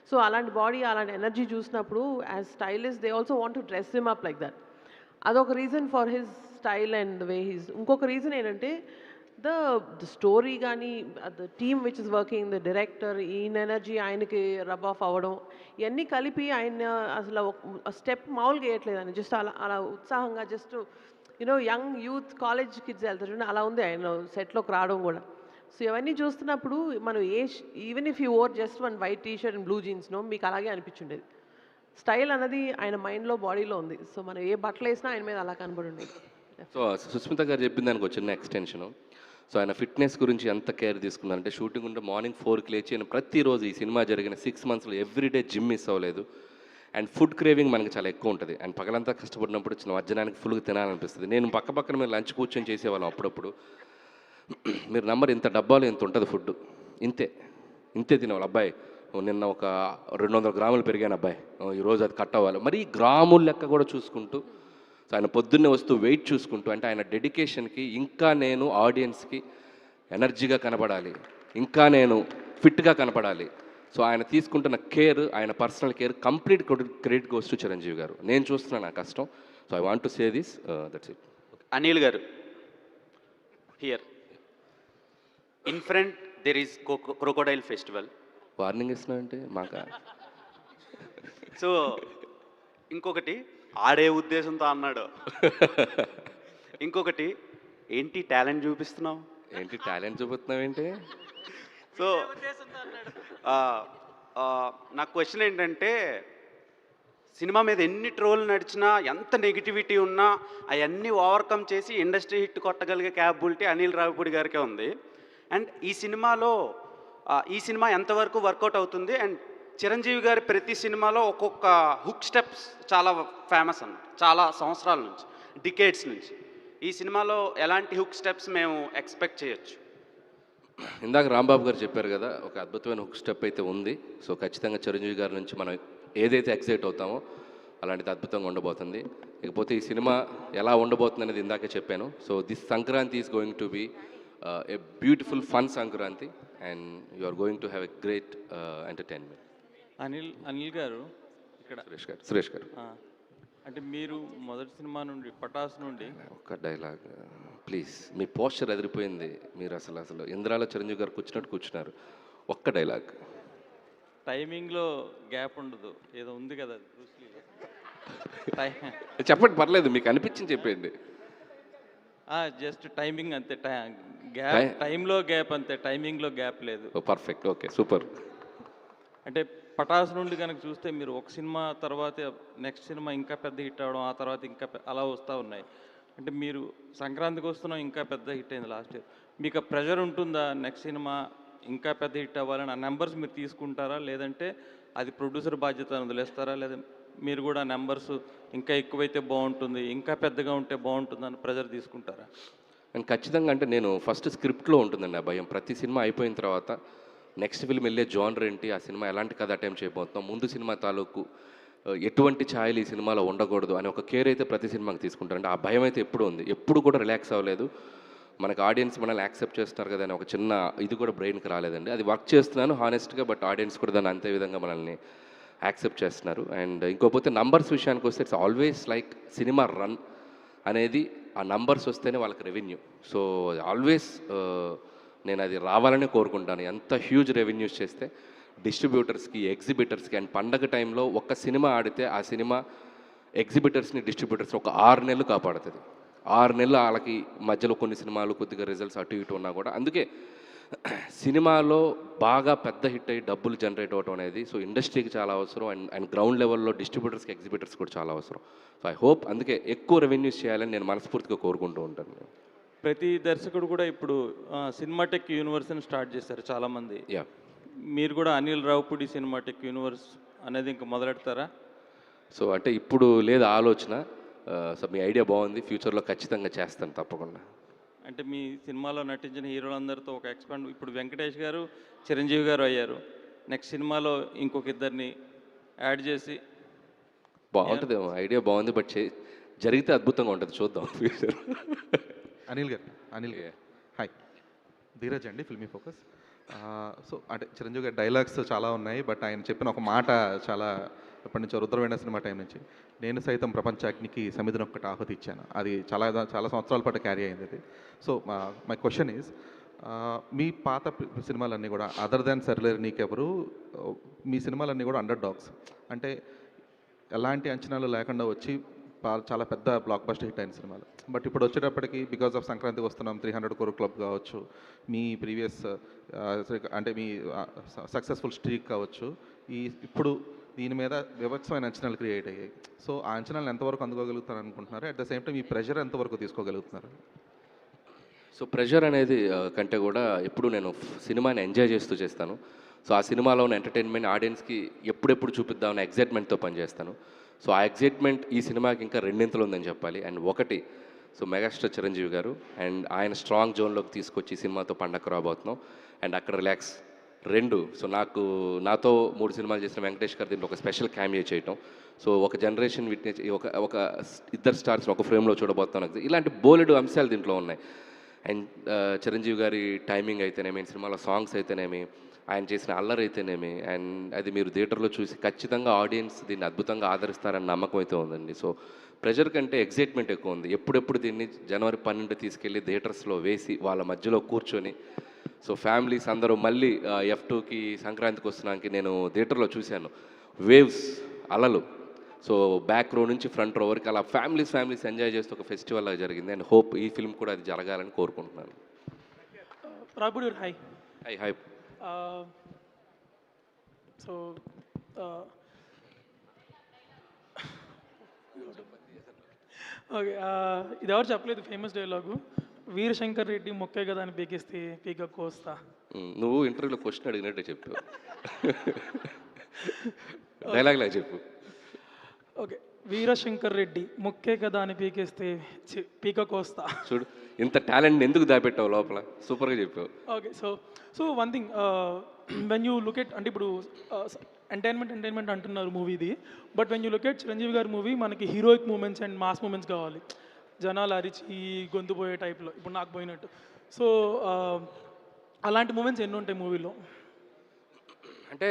So అలాంటి బాడీ, అలాంటి ఎనర్జీ చూసినప్పుడు as stylist they also want to dress him up like that. అదొక reason for his style and way he's. ఇంకొక reason ఏంటంటే the story కానీ, the team which is working, the director, ఈయన energy ఆయనకి rub off అవ్వడం, ఇవన్నీ కలిపి ఆయన అసలు స్టెప్ మామూలుగా వేయట్లేదు. ఆయన జస్ట్ అలా ఉత్సాహంగా, just young youth college kids వెళ్తారు అలా ఉంది ఆయన సెట్లోకి రావడం కూడా. సో ఇవన్నీ చూస్తున్నప్పుడు మనం even if you wore just 1 white T-shirt and blue జీన్స్నో మీకు అలాగే అనిపించుండేది. స్టైల్ అనేది ఆయన మైండ్లో, బాడీలో ఉంది. సో మనం ఏ బట్టలు వేసినా ఆయన మీద అలా కనబడి ఉండేది. సో సుస్మిత గారు చెప్పిన దానికి ఒక చిన్న ఎక్స్టెన్షను. సో ఆయన ఫిట్నెస్ గురించి ఎంత కేర్ తీసుకున్నారంటే షూటింగ్ ఉంటే మార్నింగ్ 4కి లేచి ఆయన ప్రతిరోజు ఈ సినిమా జరిగిన 6 మంత్స్లో ఎవ్రీడే జిమ్ మిస్ అవ్వలేదు. అండ్ ఫుడ్ క్రేవింగ్ మనకి చాలా ఎక్కువ ఉంటుంది. అండ్ పగలంతా కష్టపడినప్పుడు చిన్న మధ్యాహ్నానికి ఫుల్గా తినాలనిపిస్తుంది. నేను పక్కన మీరు లంచ్ కూర్చొని చేసేవాళ్ళం అప్పుడప్పుడు. మీరు నంబర్ ఇంత డబ్బాలో ఇంత ఉంటుంది ఫుడ్, ఇంతే తినేవాళ్ళు. అబ్బాయి నిన్న ఒక 200 గ్రాములు పెరిగాను అబ్బాయి, ఈరోజు అది కట్ అవ్వాలి. మరి గ్రాముల లెక్క కూడా చూసుకుంటూ, సో ఆయన పొద్దున్నే వస్తూ వెయిట్ చూసుకుంటూ, అంటే ఆయన డెడికేషన్కి ఇంకా నేను ఆడియన్స్కి ఎనర్జీగా కనపడాలి, ఇంకా నేను ఫిట్గా కనపడాలి. సో ఆయన తీసుకుంటున్న కేర్, ఆయన personal care complete credit goes to Chiranjeevi గారు. నేను చూస్తున్నాను నా కష్టం. So I want to say this, that's it. Anil గారు, here in front there is crocodile festival. Warning ఇస్తున్నా అంటే మాకా? సో ఇంకొకటి ఆడే ఉద్దేశంతో అన్నాడు. ఇంకొకటి ఏంటి టాలెంట్ చూపిస్తున్నావు? ఏంటి టాలెంట్ చూపిస్తున్నావు ఏంటి? సో నా క్వశ్చన్ ఏంటంటే, సినిమా మీద ఎన్ని ట్రోల్ నడిచినా, ఎంత నెగిటివిటీ ఉన్నా అవన్నీ ఓవర్కమ్ చేసి ఇండస్ట్రీ హిట్ కొట్టగలిగే క్యాపబిలిటీ అనిల్ రావిపూడి గారికే ఉంది. అండ్ ఈ సినిమా ఎంతవరకు వర్కౌట్ అవుతుంది? అండ్ చిరంజీవి గారి ప్రతి సినిమాలో ఒక్కొక్క హుక్ స్టెప్స్ చాలా ఫేమస్ అన్నమాట, చాలా సంవత్సరాల నుంచి, డికేడ్స్ నుంచి. ఈ సినిమాలో ఎలాంటి హుక్ స్టెప్స్ మేము ఎక్స్పెక్ట్ చేయొచ్చు? ఇందాక రాంబాబు గారు చెప్పారు కదా, ఒక అద్భుతమైన హుక్ స్టెప్ అయితే ఉంది. సో ఖచ్చితంగా చిరంజీవి గారి నుంచి మనం ఏదైతే ఎక్సైట్ అవుతామో అలాంటిది అద్భుతంగా ఉండబోతుంది. ఇకపోతే ఈ సినిమా ఎలా ఉండబోతుంది అనేది ఇందాకే చెప్పాను. So this Sankranti is going to be a beautiful fun Sankranti and you are going to have a great entertainment. Anil garu ఇక్కడ సురేష్ గారు అంటే మీరు మొదటి సినిమా నుండి పటాస్ నుండి ఒక్క డైలాగ్ ప్లీజ్. మీ పోస్చర్ ఎదిరిపోయింది. మీరు అసలు ఇంద్రాలో చిరంజీవి గారు కూర్చున్నట్టు కూర్చున్నారు. ఒక్క డైలాగ్. టైమింగ్లో గ్యాప్ ఉండదు, ఏదో ఉంది కదా బ్రూస్లీలో. చెప్పండి, పర్లేదు, మీకు అనిపించింది చెప్పండి. జస్ట్ టైమింగ్ అంతే, గ్యాప్ టైంలో గ్యాప్ అంతే, టైమింగ్లో గ్యాప్ లేదు. Perfect, okay, super. అంటే పటాస్ నుండి కనుక చూస్తే మీరు ఒక సినిమా తర్వాత నెక్స్ట్ సినిమా ఇంకా పెద్ద హిట్ అవ్వడం, ఆ తర్వాత ఇంకా అలా వస్తూ ఉన్నాయి. అంటే మీరు సంక్రాంతికి వస్తున్నాం, ఇంకా పెద్ద హిట్ అయింది లాస్ట్ ఇయర్. మీకు ఆ ప్రెషర్ ఉంటుందా నెక్స్ట్ సినిమా ఇంకా పెద్ద హిట్ అవ్వాలని? ఆ నెంబర్స్ మీరు తీసుకుంటారా, లేదంటే అది ప్రొడ్యూసర్ బాధ్యత వదిలేస్తారా, లేదా మీరు కూడా నెంబర్స్ ఇంకా ఎక్కువైతే బాగుంటుంది, ఇంకా పెద్దగా ఉంటే బాగుంటుంది అని ప్రెషర్ తీసుకుంటారా? అండ్ ఖచ్చితంగా అంటే నేను ఫస్ట్ స్క్రిప్ట్లో ఉంటుందండి ఆ భయం. ప్రతి సినిమా అయిపోయిన తర్వాత నెక్స్ట్ ఫిల్మ్ వెళ్ళే జానర్ ఏంటి, ఆ సినిమా ఎలాంటి కథ అటెంప్ట్ చేయబోతున్నాం, ముందు సినిమా తాలూకు ఎటువంటి ఛాయలు ఈ సినిమాలో ఉండకూడదు అని ఒక కేర్ అయితే ప్రతి సినిమాకి తీసుకుంటారంటే ఆ భయం అయితే ఎప్పుడు ఉంది. ఎప్పుడు కూడా రిలాక్స్ అవ్వలేదు. మనకు ఆడియన్స్ మనల్ని యాక్సెప్ట్ చేస్తున్నారు కదా అని ఒక చిన్న ఇది కూడా బ్రెయిన్కి రాలేదండి. అది వర్క్ చేస్తున్నాను హానెస్ట్గా, బట్ ఆడియన్స్ కూడా దాన్ని అంతే విధంగా మనల్ని యాక్సెప్ట్ చేస్తున్నారు. అండ్ ఇంకోపోతే నంబర్స్ విషయానికి వస్తే it's always like cinema run అనేది ఆ నంబర్స్ వస్తేనే వాళ్ళకి రెవెన్యూ. సో ఆల్వేస్ నేను అది రావాలని కోరుకుంటాను. ఎంత హ్యూజ్ రెవెన్యూస్ చేస్తే డిస్ట్రిబ్యూటర్స్కి, ఎగ్జిబిటర్స్కి, అండ్ పండగ టైంలో ఒక్క సినిమా ఆడితే ఆ సినిమా ఎగ్జిబిటర్స్ని, డిస్ట్రిబ్యూటర్స్ని ఒక 6 నెలలు కాపాడుతుంది. 6 నెలలు వాళ్ళకి మధ్యలో కొన్ని సినిమాలు కొద్దిగా రిజల్ట్స్ అటు ఇటు ఉన్నా కూడా, అందుకే సినిమాలో బాగా పెద్ద హిట్ అయ్యి డబ్బులు జనరేట్ అవ్వడం అనేది సో ఇండస్ట్రీకి చాలా అవసరం. అండ్ గ్రౌండ్ లెవెల్లో డిస్ట్రిబ్యూటర్స్కి, ఎగ్జిబిటర్స్ కూడా చాలా అవసరం. సో ఐ హోప్ అందుకే ఎక్కువ రెవెన్యూస్ చేయాలని నేను మనస్ఫూర్తిగా కోరుకుంటూ ఉంటాను. ప్రతి దర్శకుడు కూడా ఇప్పుడు సినిమాటెక్ యూనివర్స్ని స్టార్ట్ చేశారు చాలామంది. మీరు కూడా అనిల్ రావుపూడి సినిమాటెక్ యూనివర్స్ అనేది ఇంకా మొదలెడతారా? సో అంటే ఇప్పుడు లేదు ఆలోచన. సో మీ ఐడియా బాగుంది, ఫ్యూచర్లో ఖచ్చితంగా చేస్తాను తప్పకుండా. అంటే మీ సినిమాలో నటించిన హీరోలందరితో ఒక ఎక్స్పాండ్, ఇప్పుడు వెంకటేష్ గారు, చిరంజీవి గారు అయ్యారు, నెక్స్ట్ సినిమాలో ఇంకొక ఇద్దరిని యాడ్ చేసి బాగుంటుంది. ఐడియా బాగుంది, బట్ జరిగితే అద్భుతంగా ఉంటుంది, చూద్దాం ఫ్యూచర్. అనిల్ గారు హాయ్, ధీరజ్ అండి, ఫిల్మీ ఫోకస్. సో అంటే చిరంజీవి గారి డైలాగ్స్ చాలా ఉన్నాయి, బట్ ఆయన చెప్పిన ఒక మాట చాలా ఎప్పటి నుంచో రుద్రవేణ సినిమా టైం నుంచి, నేను సైతం ప్రపంచాగ్నికి సమిధిని ఒక్కటి ఆహుతి ఇచ్చాను, అది చాలా సంవత్సరాల పాటు క్యారీ అయింది అది. సో మై క్వశ్చన్ ఈజ్, మీ పాత సినిమాలన్నీ కూడా అదర్ దాన్ సర్లేరు నీకెవరు, మీ సినిమాలన్నీ కూడా అండర్ డాగ్స్, అంటే ఎలాంటి అంచనాలు లేకుండా వచ్చి చాలా పెద్ద బ్లాక్ బస్టర్ హిట్ అయిన సినిమాలు. బట్ ఇప్పుడు వచ్చేటప్పటికి బికాస్ ఆఫ్ సంక్రాంతికి వస్తున్నాం, 300 crore క్లబ్ కావచ్చు, మీ ప్రీవియస్ అంటే మీ సక్సెస్ఫుల్ స్ట్రీక్ కావచ్చు, ఇప్పుడు దీని మీద వివత్సమైన అంచనాలు క్రియేట్ అయ్యాయి. సో ఆ అంచనాలు ఎంతవరకు అందుకోగలుగుతారు అనుకుంటున్నారు? అట్ ద సేమ్ టైం ఈ ప్రెషర్ ఎంతవరకు తీసుకోగలుగుతున్నారు? సో ప్రెషర్ అనేది కంటే కూడా ఎప్పుడు నేను సినిమాని ఎంజాయ్ చేస్తూ చేస్తాను. సో ఆ సినిమాలో ఉన్న ఎంటర్టైన్మెంట్ ఆడియన్స్కి ఎప్పుడెప్పుడు చూపిద్దామని ఎగ్జైట్మెంట్తో పనిచేస్తాను. సో ఆ ఎగ్జైట్మెంట్ ఈ సినిమాకి ఇంకా రెండింతలు ఉందని చెప్పాలి. అండ్ ఒకటి, సో మెగాస్టార్ చిరంజీవి గారు అండ్ ఆయన స్ట్రాంగ్ జోన్లోకి తీసుకొచ్చి సినిమాతో పండగ రాబోతున్నాం అండ్ అక్కడ రిలాక్స్. 2, సో నాతో 3 సినిమాలు చేసిన వెంకటేష్ గారు దీంట్లో ఒక స్పెషల్ క్యామియో చేయటం. సో ఒక జనరేషన్ విట్నెస్, ఒక ఇద్దరు స్టార్స్ని ఒక ఫ్రేమ్లో చూడబోతున్నాం. ఇలాంటి బోలెడు అంశాలు దీంట్లో ఉన్నాయి. అండ్ చిరంజీవి గారి టైమింగ్ అయితేనేమి, సినిమాలో సాంగ్స్ అయితేనేమి, ఆయన చేసిన అల్లరి అయితేనేమి, అండ్ అది మీరు థియేటర్లో చూసి ఖచ్చితంగా ఆడియన్స్ దీన్ని అద్భుతంగా ఆదరిస్తారని నమ్మకం అయితే ఉందండి. సో ప్రెషర్ కంటే ఎగ్జైట్మెంట్ ఎక్కువ ఉంది. ఎప్పుడెప్పుడు దీన్ని జనవరి 12 తీసుకెళ్ళి థియేటర్స్లో వేసి వాళ్ళ మధ్యలో కూర్చొని, సో ఫ్యామిలీస్ అందరూ మళ్ళీ F2కి సంక్రాంతికి వస్తున్నానికి నేను థియేటర్లో చూశాను, వేవ్స్, అలలు. సో బ్యాక్ రో నుంచి ఫ్రంట్ రో వరకు అలా ఫ్యామిలీస్ ఎంజాయ్ చేస్తూ ఒక ఫెస్టివల్ లాగా జరిగింది. అండ్ హోప్ ఈ ఫిల్మ్ కూడా అది జరగాలని కోరుకుంటున్నాను. Hi hi hi so okay, ఇది ఎవరు చెప్పలేదు ఫేమస్ డైలాగు, వీరశంకర్ రెడ్డి మొక్కే కదా అని పీకిస్తే పీక కోస్తా. నువ్వు ఇంటర్వ్యూలో క్వశ్చన్ అడిగినట్టే చెప్పు, డైలాగ్లా చెప్పు. ఓకే, వీరశంకర్ రెడ్డి మొక్కే కదా అని పీకేస్తే పీక కోస్తా. చూడు ఇంత టాలెంట్ ఎందుకు దాపెట్టావు లోపల? సూపర్గా చెప్పావు. Okay. So one thing when you look at అంటే ఇప్పుడు ఎంటర్టైన్మెంట్ అంటున్నారు మూవీది, but when you look at Chiranjeevi గారి మూవీ మనకి heroic moments and mass moments కావాలి, జనాలు అరిచి గొంతు పోయే టైప్లో ఇప్పుడు నాకు పోయినట్టు. సో అలాంటి మూమెంట్స్ ఎన్ని ఉంటాయి మూవీలో? అంటే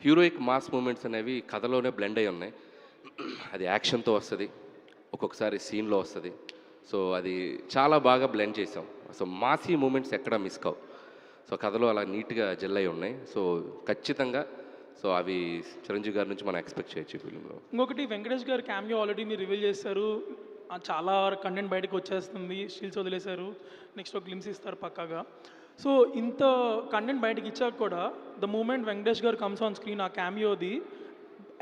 హీరోయిక్ మాస్ మూమెంట్స్ అనేవి కథలోనే బ్లెండ్ అయి ఉన్నాయి. అది యాక్షన్తో వస్తుంది, ఒక్కొక్కసారి సీన్లో వస్తుంది. సో అది చాలా బాగా బ్లెండ్ చేసాం. సో మాసీ మూమెంట్స్ ఎక్కడా మిస్ కావు. సో కథలో అలా నీట్గా జెల్ అయి ఉన్నాయి. సో ఖచ్చితంగా సో అవి చిరంజీవి గారి నుంచి మనం ఎక్స్పెక్ట్ చేయొచ్చు ఈ ఫిలింలో. ఇంకొకటి వెంకటేష్ గారి క్యామియో ఆల్రెడీ మీరు రివీల్ చేస్తారు, చాలా కంటెంట్ బయటకు వచ్చేస్తుంది, స్టిల్స్ వదిలేశారు, నెక్స్ట్ ఒక గ్లిమ్స్ ఇస్తారు పక్కాగా. సో ఇంత కంటెంట్ బయటకు ఇచ్చాక కూడా ద మూమెంట్ వెంకటేష్ గారు కమ్స్ ఆన్ స్క్రీన్, ఆ క్యామియోది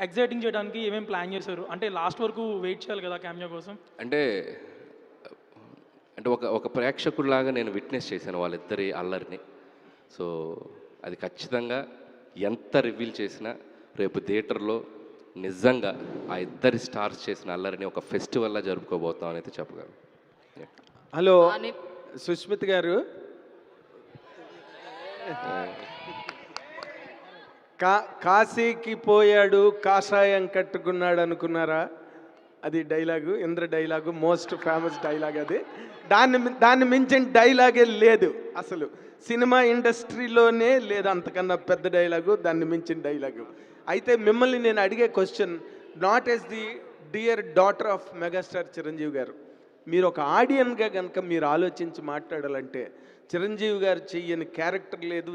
ఎగ్జైటింగ్ చేయడానికి ఏమేమి ప్లాన్ చేశారు? అంటే లాస్ట్ వరకు వెయిట్ చేయాలి కదా క్యామియో కోసం. అంటే ఒక ప్రేక్షకుడిలాగా నేను విట్నెస్ చేశాను వాళ్ళిద్దరి అల్లరిని. సో అది ఖచ్చితంగా ఎంత రివీల్ చేసినా రేపు థియేటర్లో నిజంగా ఆ ఇద్దరి స్టార్స్ చేసిన అల్లరిని ఒక ఫెస్టివల్లా జరుపుకోబోతాం అని అయితే చెప్పగలను. హలో సుష్మిత్ గారు, కాశీకి పోయాడు కాషాయం కట్టుకున్నాడు అనుకున్నారా? అది dialogue, Indra dialogue, most famous dialogue అది. దాన్ని మించిన డైలాగే లేదు అసలు సినిమా ఇండస్ట్రీలోనే లేదు, అంతకన్నా పెద్ద డైలాగు, దాన్ని మించిన డైలాగు. అయితే మిమ్మల్ని నేను అడిగే question, not as the dear daughter of megastar Chiranjeevi గారు, మీరు ఒక ఆడియన్గా కనుక మీరు ఆలోచించి మాట్లాడాలంటే చిరంజీవి గారు చెయ్యని క్యారెక్టర్ లేదు,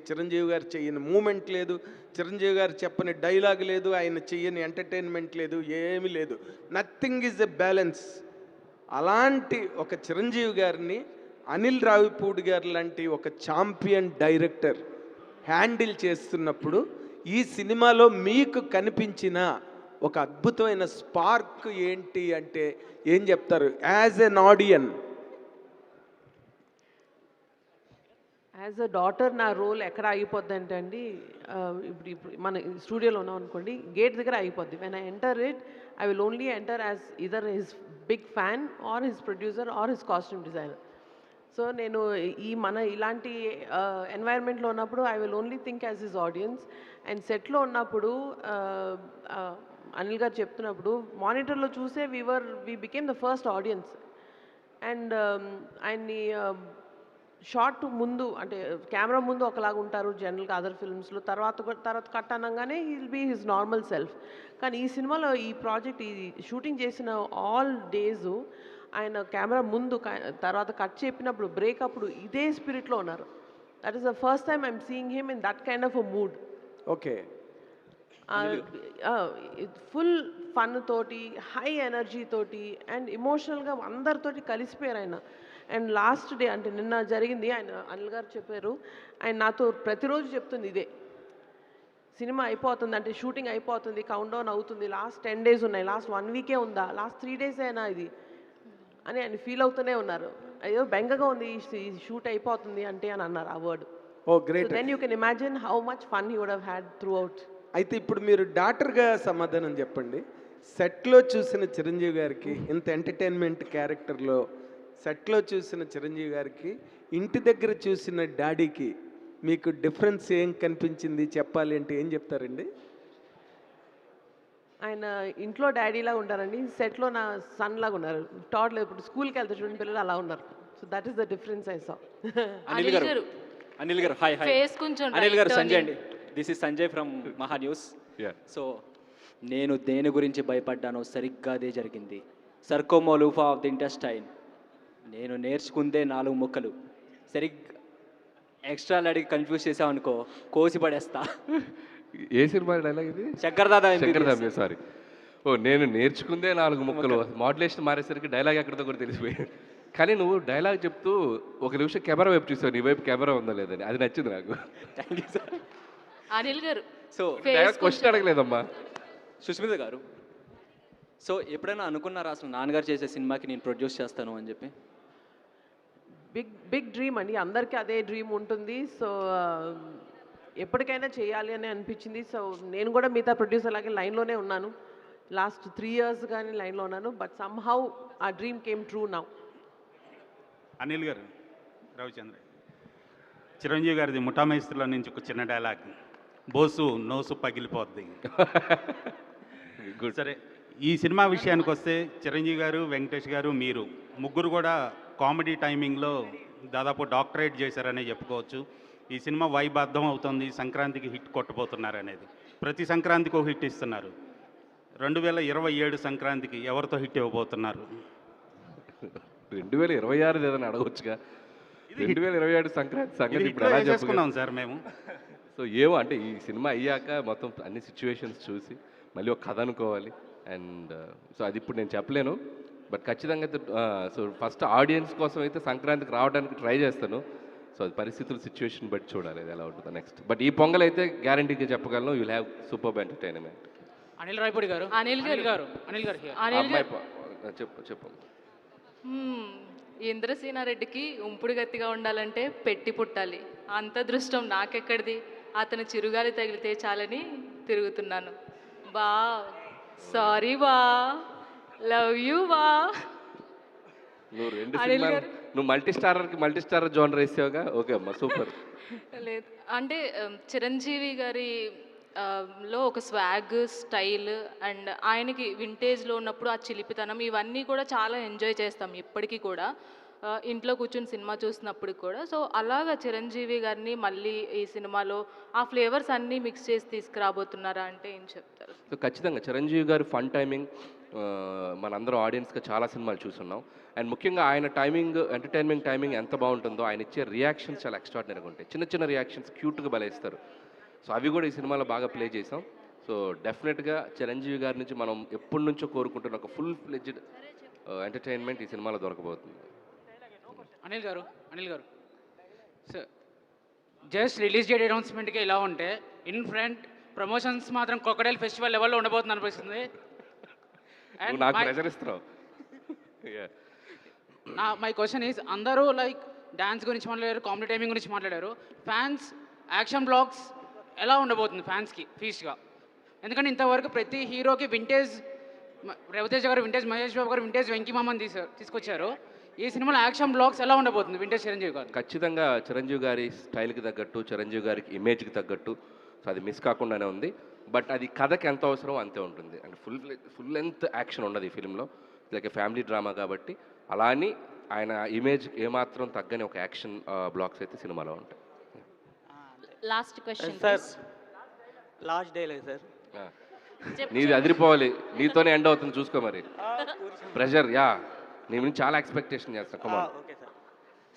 చిరంజీవి గారు చెయ్యని మూమెంట్ లేదు, చిరంజీవి గారు చెప్పని డైలాగ్ లేదు, ఆయన చెయ్యని ఎంటర్టైన్మెంట్ లేదు, ఏమీ లేదు. Nothing is a balance. అలాంటి ఒక చిరంజీవి గారిని అనిల్ రావిపూడి గారు లాంటి ఒక ఛాంపియన్ డైరెక్టర్ హ్యాండిల్ చేస్తున్నప్పుడు ఈ సినిమాలో మీకు కనిపించిన ఒక అద్భుతమైన స్పార్క్ ఏంటి అంటే ఏం చెప్తారు as N audience? As a daughter నా రోల్ ఎక్కడ ఆగిపోద్ది అంటే అండి, ఇప్పుడు మన స్టూడియోలో ఉన్నాం అనుకోండి, గేట్ దగ్గర ఆగిపోద్ది. When I enter it, I will only enter as either his big fan or his producer or his costume designer. So నేను మన ఇలాంటి ఎన్వైర్న్మెంట్లో ఉన్నప్పుడు I will only think as his audience. And సెట్లో ఉన్నప్పుడు అనిల్ గారు చెప్తున్నప్పుడు మానిటర్లో చూసే we became the first audience. And ఆయన్ని షార్ట్ ముందు అంటే కెమెరా ముందు ఒకలాగా ఉంటారు జనరల్గా అదర్ ఫిల్మ్స్లో, తర్వాత కట్ అనగానే he will be his normal self. కానీ ఈ సినిమాలో ఈ ప్రాజెక్ట్ ఈ షూటింగ్ చేసిన ఆల్ డేస్ ఆయన కెమెరా ముందు తర్వాత కట్ చెప్పినప్పుడు బ్రేక్ అప్పుడు ఇదే స్పిరిట్లో ఉన్నారు. That is the first time I'm seeing him in that kind of a mood. Okay. Full fun తోటి, హై ఎనర్జీ తోటి అండ్ ఎమోషనల్గా అందరితోటి కలిసిపోయారు ఆయన. అండ్ లాస్ట్ డే అంటే నిన్న జరిగింది, ఆయన అనిల్ గారు చెప్పారు, ఆయన నాతో ప్రతిరోజు చెప్తుంది ఇదే, సినిమా అయిపోతుంది అంటే షూటింగ్ అయిపోతుంది, కౌంట్ డౌన్ అవుతుంది, లాస్ట్ 10 days ఉన్నాయి, లాస్ట్ 1 week ఉందా, లాస్ట్ 3 days అయినా ఇది అని ఆయన ఫీల్ అవుతూనే ఉన్నారు. అయ్యో బెంగగా ఉంది ఈ షూట్ అయిపోతుంది అంటే అని అన్నారు ఆ word. Oh great. Then you can imagine how much fun he would have had throughout. అయితే ఇప్పుడు మీరు డాక్టర్గా సమాధానం చెప్పండి. సెట్లో చూసిన చిరంజీవి గారికి, ఇంత ఎంటర్టైన్మెంట్ క్యారెక్టర్లో సెట్లో చూసిన చిరంజీవి గారికి, ఇంటి దగ్గర చూసిన డాడీకి మీకు డిఫరెన్స్ ఏం కనిపించింది చెప్పాలి అంటే ఏం చెప్తారండి? ఆయన ఇంట్లో డాడీలాగా ఉంటారండి, సెట్లో నా సన్ లాగా ఉన్నారు. టాడ్లో ఇప్పుడు స్కూల్కి వెళ్తే చూడండి పిల్లలు అలా ఉన్నారు. So that is the difference I saw. Anil గారు హాయ్ హాయ్. అనిల్ గారు, సంజయ్ అండి. దిస్ ఇస్ సంజయ్ ఫ్రమ్ మహా న్యూస్. సో నేను దేని గురించి భయపడ్డానో సరిగ్గా అదే జరిగింది. సర్కోమోలూఫా ఆఫ్ ది ఇంటెస్టైన్. నేను నేర్చుకుందే 4 ముక్కలు. సరిగ్గా ఎక్స్ట్రా అడిగి కన్ఫ్యూజ్ చేసామనుకో కోసి పడేస్తా. ఏ సినిమా డైలాగ్ ఇది? శంకర్దాదా. సారీ. ఓ నేను నేర్చుకుందే 4 ముక్కలు. మాడ్యులేషన్ మారేసరికి డైలాగ్ ఎక్కడితో కూడా తెలిసిపోయాయి. కానీ నువ్వు డైలాగ్ చెప్తూ ఒక నిమిషం కెమెరా వైపు చూసావు, నీ వైపు కెమెరా ఉందా లేదని, అది నచ్చింది నాకు. Thank you sir. అనిల్ గారు, సో క్వశ్చన్ అడగలేదమ్మా. సుష్మిత గారు, సో ఎప్పుడైనా అనుకున్నారా అసలు నాన్నగారు చేసే సినిమాకి నేను ప్రొడ్యూస్ చేస్తాను అని చెప్పి? బిగ్ డ్రీమ్ అండి, అందరికీ అదే డ్రీమ్ ఉంటుంది. సో ఎప్పటికైనా చేయాలి అని అనిపించింది. సో నేను కూడా మిగతా ప్రొడ్యూసర్ లాగే లైన్లోనే ఉన్నాను. లాస్ట్ 3 years కానీ లైన్లో ఉన్నాను. బట్ సమ్హౌ ఆ dream came true now. Anil గారు, రవిచంద్ర, చిరంజీవి గారిది ముఠామైస్త్రిలో నుంచి ఒక చిన్న డైలాగ్, బోసు నోసు పగిలిపోద్ది. సరే, ఈ సినిమా విషయానికి వస్తే చిరంజీవి గారు, వెంకటేష్ గారు, మీరు ముగ్గురు కూడా కామెడీ టైమింగ్లో దాదాపు డాక్టరేట్ చేశారనే చెప్పుకోవచ్చు. ఈ సినిమా వైబ్ అర్థం అవుతుంది, సంక్రాంతికి హిట్ కొట్టబోతున్నారు అనేది. ప్రతి సంక్రాంతికి ఒక హిట్ ఇస్తున్నారు. 2027 సంక్రాంతికి ఎవరితో హిట్ ఇవ్వబోతున్నారు? 2026 లేదని అడగవచ్చుగా. 2027 సంక్రాంతి సంగతి ఇప్పుడు ఎలా చేసుకున్నాం సార్ మేము. సో ఏమో అంటే ఈ సినిమా అయ్యాక మొత్తం అన్ని సిచ్యువేషన్స్ చూసి మళ్ళీ ఒక కథ అనుకోవాలి. అండ్ సో అది ఇప్పుడు నేను చెప్పలేను, బట్ ఖచ్చితంగా అయితే సో ఫస్ట్ ఆడియన్స్ కోసం అయితే సంక్రాంతికి రావడానికి ట్రై చేస్తాను. సో అది పరిస్థితులు సిచ్యువేషన్ బట్టి చూడాలి అది ఎలా ఉంటుందో నెక్స్ట్. బట్ ఈ పొంగల్ అయితే గ్యారంటీగా చెప్పగలను, you will have super entertainment. Anil Rayapudi గారు, అనిల్ గారు. చెప్పు. ఇంద్రసేనారెడ్డికి ఉంపుడు గత్తిగా ఉండాలంటే పెట్టి పుట్టాలి. అంత దృష్టం నాకెక్కడిది, అతను చిరుగాలి తగిలితే చాలని తిరుగుతున్నాను. బా సారీ బా, లవ్ యూ బా. నువ్వు 2 సినిమాలు నువ్వు మల్టీ స్టారర్ జోనర్ వేసావుగా. ఓకే అమ్మా, సూపర్. లేదు అంటే చిరంజీవి గారి లో ఒక స్వాగ్, స్టైల్ అండ్ ఆయనకి వింటేజ్లో ఉన్నప్పుడు ఆ చిలిపితనం ఇవన్నీ కూడా చాలా ఎంజాయ్ చేస్తాం ఇప్పటికీ కూడా, ఇంట్లో కూర్చొని సినిమా చూసినప్పుడు కూడా. సో అలాగా చిరంజీవి గారిని మళ్ళీ ఈ సినిమాలో ఆ ఫ్లేవర్స్ అన్నీ మిక్స్ చేసి తీసుకురాబోతున్నారా అంటే ఏం చెప్తారు? సో ఖచ్చితంగా చిరంజీవి గారి ఫన్ టైమింగ్ మనందరం ఆడియన్స్గా చాలా సినిమాలు చూస్తున్నాం. అండ్ ముఖ్యంగా ఆయన టైమింగ్, ఎంటర్టైన్మెంట్ టైమింగ్ ఎంత బాగుంటుందో, ఆయన ఇచ్చే రియాక్షన్స్ చాలా ఎక్స్ట్రాడినరీగా ఉంటాయి. చిన్న చిన్న రియాక్షన్స్ క్యూట్గా బలేస్తారు. సో అవి కూడా ఈ సినిమాలో బాగా ప్లే చేసాం. సో డెఫినెట్గా చిరంజీవి గారి నుంచి మనం ఎప్పటి నుంచో కోరుకుంటున్న ఒక ఫుల్ ఫ్లెడ్జ్డ్ ఎంటర్టైన్మెంట్ ఈ సినిమాలో దొరకబోతుంది. అనిల్ గారు సార్, జస్ట్ రిలీజ్ డేట్ అనౌన్స్మెంట్కి ఇలా ఉంటే ఇన్ ఫ్రంట్ ప్రమోషన్స్ మాత్రం క్రొకడైల్ ఫెస్టివల్ లెవెల్లో ఉండబోతుంది అనిపిస్తుంది. నాకు ప్రెజర్ ఇస్తున్నావు. మై క్వశ్చన్ ఈజ్, అందరూ లైక్ డాన్స్ గురించి మాట్లాడారు, కామెడీ టైమింగ్ గురించి మాట్లాడారు. ఫ్యాన్స్ యాక్షన్ బ్లాగ్స్ ఎలా ఉండబోతుంది ఫ్యాన్స్కి ఫీస్ట్గా? ఎందుకంటే ఇంతవరకు ప్రతి హీరోకి వింటేజ్ రవితేజ గారు, వింటేజ్ మహేష్ బాబు గారు, వింటేజ్ వెంకీ మామని తీసుకొచ్చారు. ఈ సినిమాలో యాక్షన్ బ్లాగ్స్ ఎలా ఉండబోతుంది వింటేజ్ చిరంజీవి గారు? ఖచ్చితంగా చిరంజీవి గారి స్టైల్కి తగ్గట్టు, చిరంజీవి గారికి ఇమేజ్కి తగ్గట్టు, సో అది మిస్ కాకుండానే ఉంది. బట్ అది కథకి ఎంత అవసరమో అంతే ఉంటుంది. అండ్ ఫుల్ లెంత్ యాక్షన్ ఉండదు ఈ ఫిల్మ్లో, లైక్ ఫ్యామిలీ డ్రామా కాబట్టి. అలా అని ఆయన ఇమేజ్ ఏమాత్రం తగ్గని ఒక యాక్షన్ బ్లాక్స్ అయితే సినిమాలో ఉంటాయి. Last question sir, last day లేదు సార్, నీది అదిరిపోవాలి, నీతోనే ఎండ్ అవుతుంది చూసుకో. మరి ప్రెషర్ యా, నీ నుంచి చాలా ఎక్స్పెక్టేషన్ చేస్తా. కమాన్. Okay sir.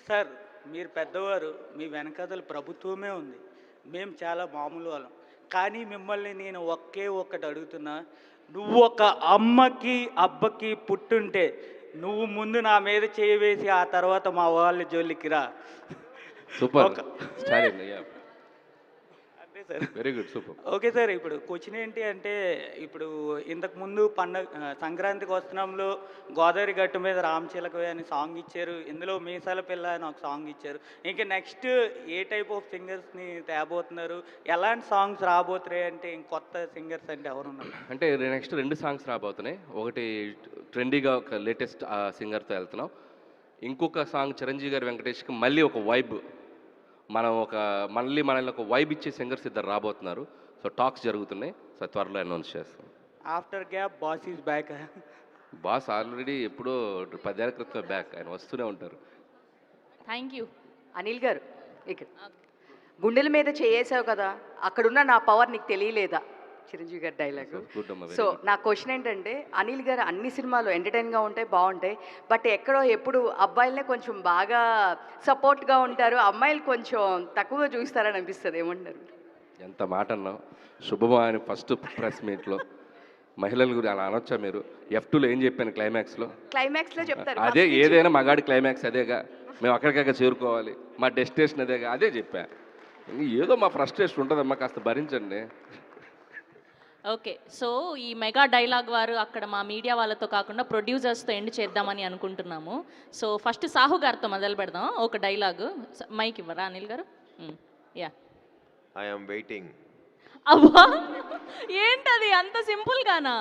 సార్, మీరు పెద్దవారు, మీ వెనకాతల ప్రభుత్వమే ఉంది, మేము చాలా మామూలు వాళ్ళం. కానీ మిమ్మల్ని నేను ఒక్కటి అడుగుతున్నా, నువ్వు ఒక అమ్మకి అబ్బకి పుట్టుంటే నువ్వు ముందు నా మీద చేయి వేసి ఆ తర్వాత మా వాళ్ళ జోలికి రా. Super styling. అంతే sir. Very good, super. Okay sir, ఇప్పుడు క్వశ్చన్ ఏంటి అంటే, ఇప్పుడు ఇంతకుముందు సంక్రాంతికి వస్తున్నాంలో గోదావరి గట్టు మీద రామచిలకవే అని సాంగ్ ఇచ్చారు, ఇందులో మీసాల పిల్ల అని ఒక సాంగ్ ఇచ్చారు. ఇంకా నెక్స్ట్ ఏ టైప్ ఆఫ్ సింగర్స్ని తేబోతున్నారు, ఎలాంటి సాంగ్స్ రాబోతున్నాయి అంటే, కొత్త సింగర్స్ అంటే ఎవరున్నారు? అంటే నెక్స్ట్ 2 సాంగ్స్ రాబోతున్నాయి. ఒకటి ట్రెండీగా ఒక లేటెస్ట్ సింగర్తో వెళ్తున్నాం. ఇంకొక సాంగ్ చిరంజీవి గారి, వెంకటేష్కి మళ్ళీ ఒక వైబ్, మనల్ని ఒక వైబ్ ఇచ్చే సింగర్స్ ఇద్దరు రాబోతున్నారు. సో టాక్స్ జరుగుతున్నాయి. సో త్వరలో అనౌన్స్ చేస్తాం. After gap boss is back. Boss already ఎప్పుడో 10 ఏళ్ల క్రితం బ్యాక్, ఆయన వస్తూనే ఉంటారు. Thank you. అనిల్ గారు, ఇక్కడ గుండెల మీద చేసావు కదా, అక్కడున్న నా పవర్ నీకు తెలియలేదా? చిరంజీవి గారి డైలాగు. సో నా క్వశ్చన్ ఏంటంటే, అనిల్ గారు అన్ని సినిమాలు ఎంటర్టైన్గా ఉంటాయి, బాగుంటాయి, బట్ ఎక్కడో ఎప్పుడు అబ్బాయిలనే కొంచెం బాగా సపోర్ట్గా ఉంటారు, అమ్మాయిలు కొంచెం తక్కువగా చూస్తారని అనిపిస్తుంది, ఏమంటారు? ఎంత మాట అన్నావు. శుభమా అని ఫస్ట్ ప్రెస్ మీట్లో మహిళల గురించి అలా అనొచ్చా మీరు? F2లో ఏం చెప్పాను క్లైమాక్స్లో చెప్తారు. అదే, ఏదైనా మగాడి క్లైమాక్స్ అదేగా, మేము అక్కడికక్కడ చేరుకోవాలి, మా డెస్టినేషన్ అదేగా, అదే చెప్పా. ఏదో మా ఫ్రస్ట్రేషన్ ఉంటుందమ్మా, కాస్త భరించండి. ఓకే, సో ఈ మెగా డైలాగ్ వారు అక్కడ మా మీడియా వాళ్ళతో కాకుండా ప్రొడ్యూసర్స్తో ఎండ్ చేద్దామని అనుకుంటున్నాము. సో ఫస్ట్ సాహు గారితో మొదలు పెడదాం. ఒక డైలాగు మైక్ ఇవ్వరా అనిల్ గారు? యా. I am waiting. అబ్బా, ఏంటది అంత సింపుల్గానా?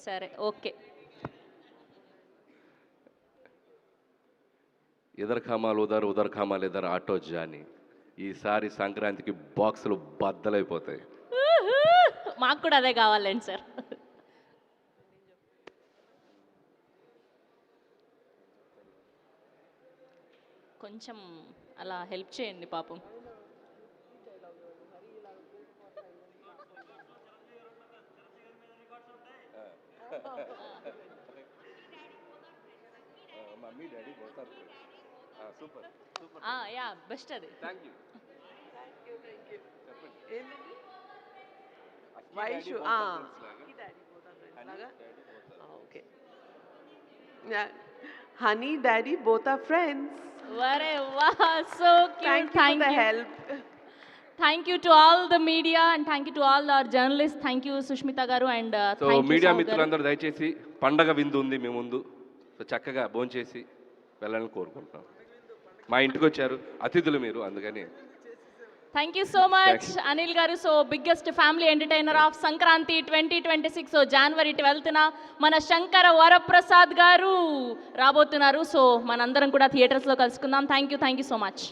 సరే, ఓకే. ఇదర్ ఖామాలు ఉదర్ ఉదర్ ఖామాలు ఇదర్ ఆటో జాని. ఈసారి సంక్రాంతికి బాక్సులు బద్దలైపోతాయి. మాకు కూడా అదే కావాలండి సార్. కొంచెం అలా హెల్ప్ చేయండి పాపం. యా బెస్ట్ అది. Okay. Honey daddy both are friends. Ware wow, so cute. Thank you for the help. Thank you to all the media and thank you to all our journalists. Thank you Sushmita garu and so thank you media Sahu garu. మిత్రులందరూ దయచేసి పండగ విందు ఉంది మీ ముందు. So చక్కగా భోంచేసి వెళ్ళాలని కోరుకుంటున్నాం. మా ఇంటికి వచ్చారు అతిథులు మీరు, అందుకని Thank you so much Anil garu. So biggest family entertainer of Sankranti 2026. So January 12th na మన శంకర వరప్రసాద్ గారు రాబోతున్నారు. సో మనందరం కూడా థియేటర్స్లో కలుసుకుందాం. Thank you so much.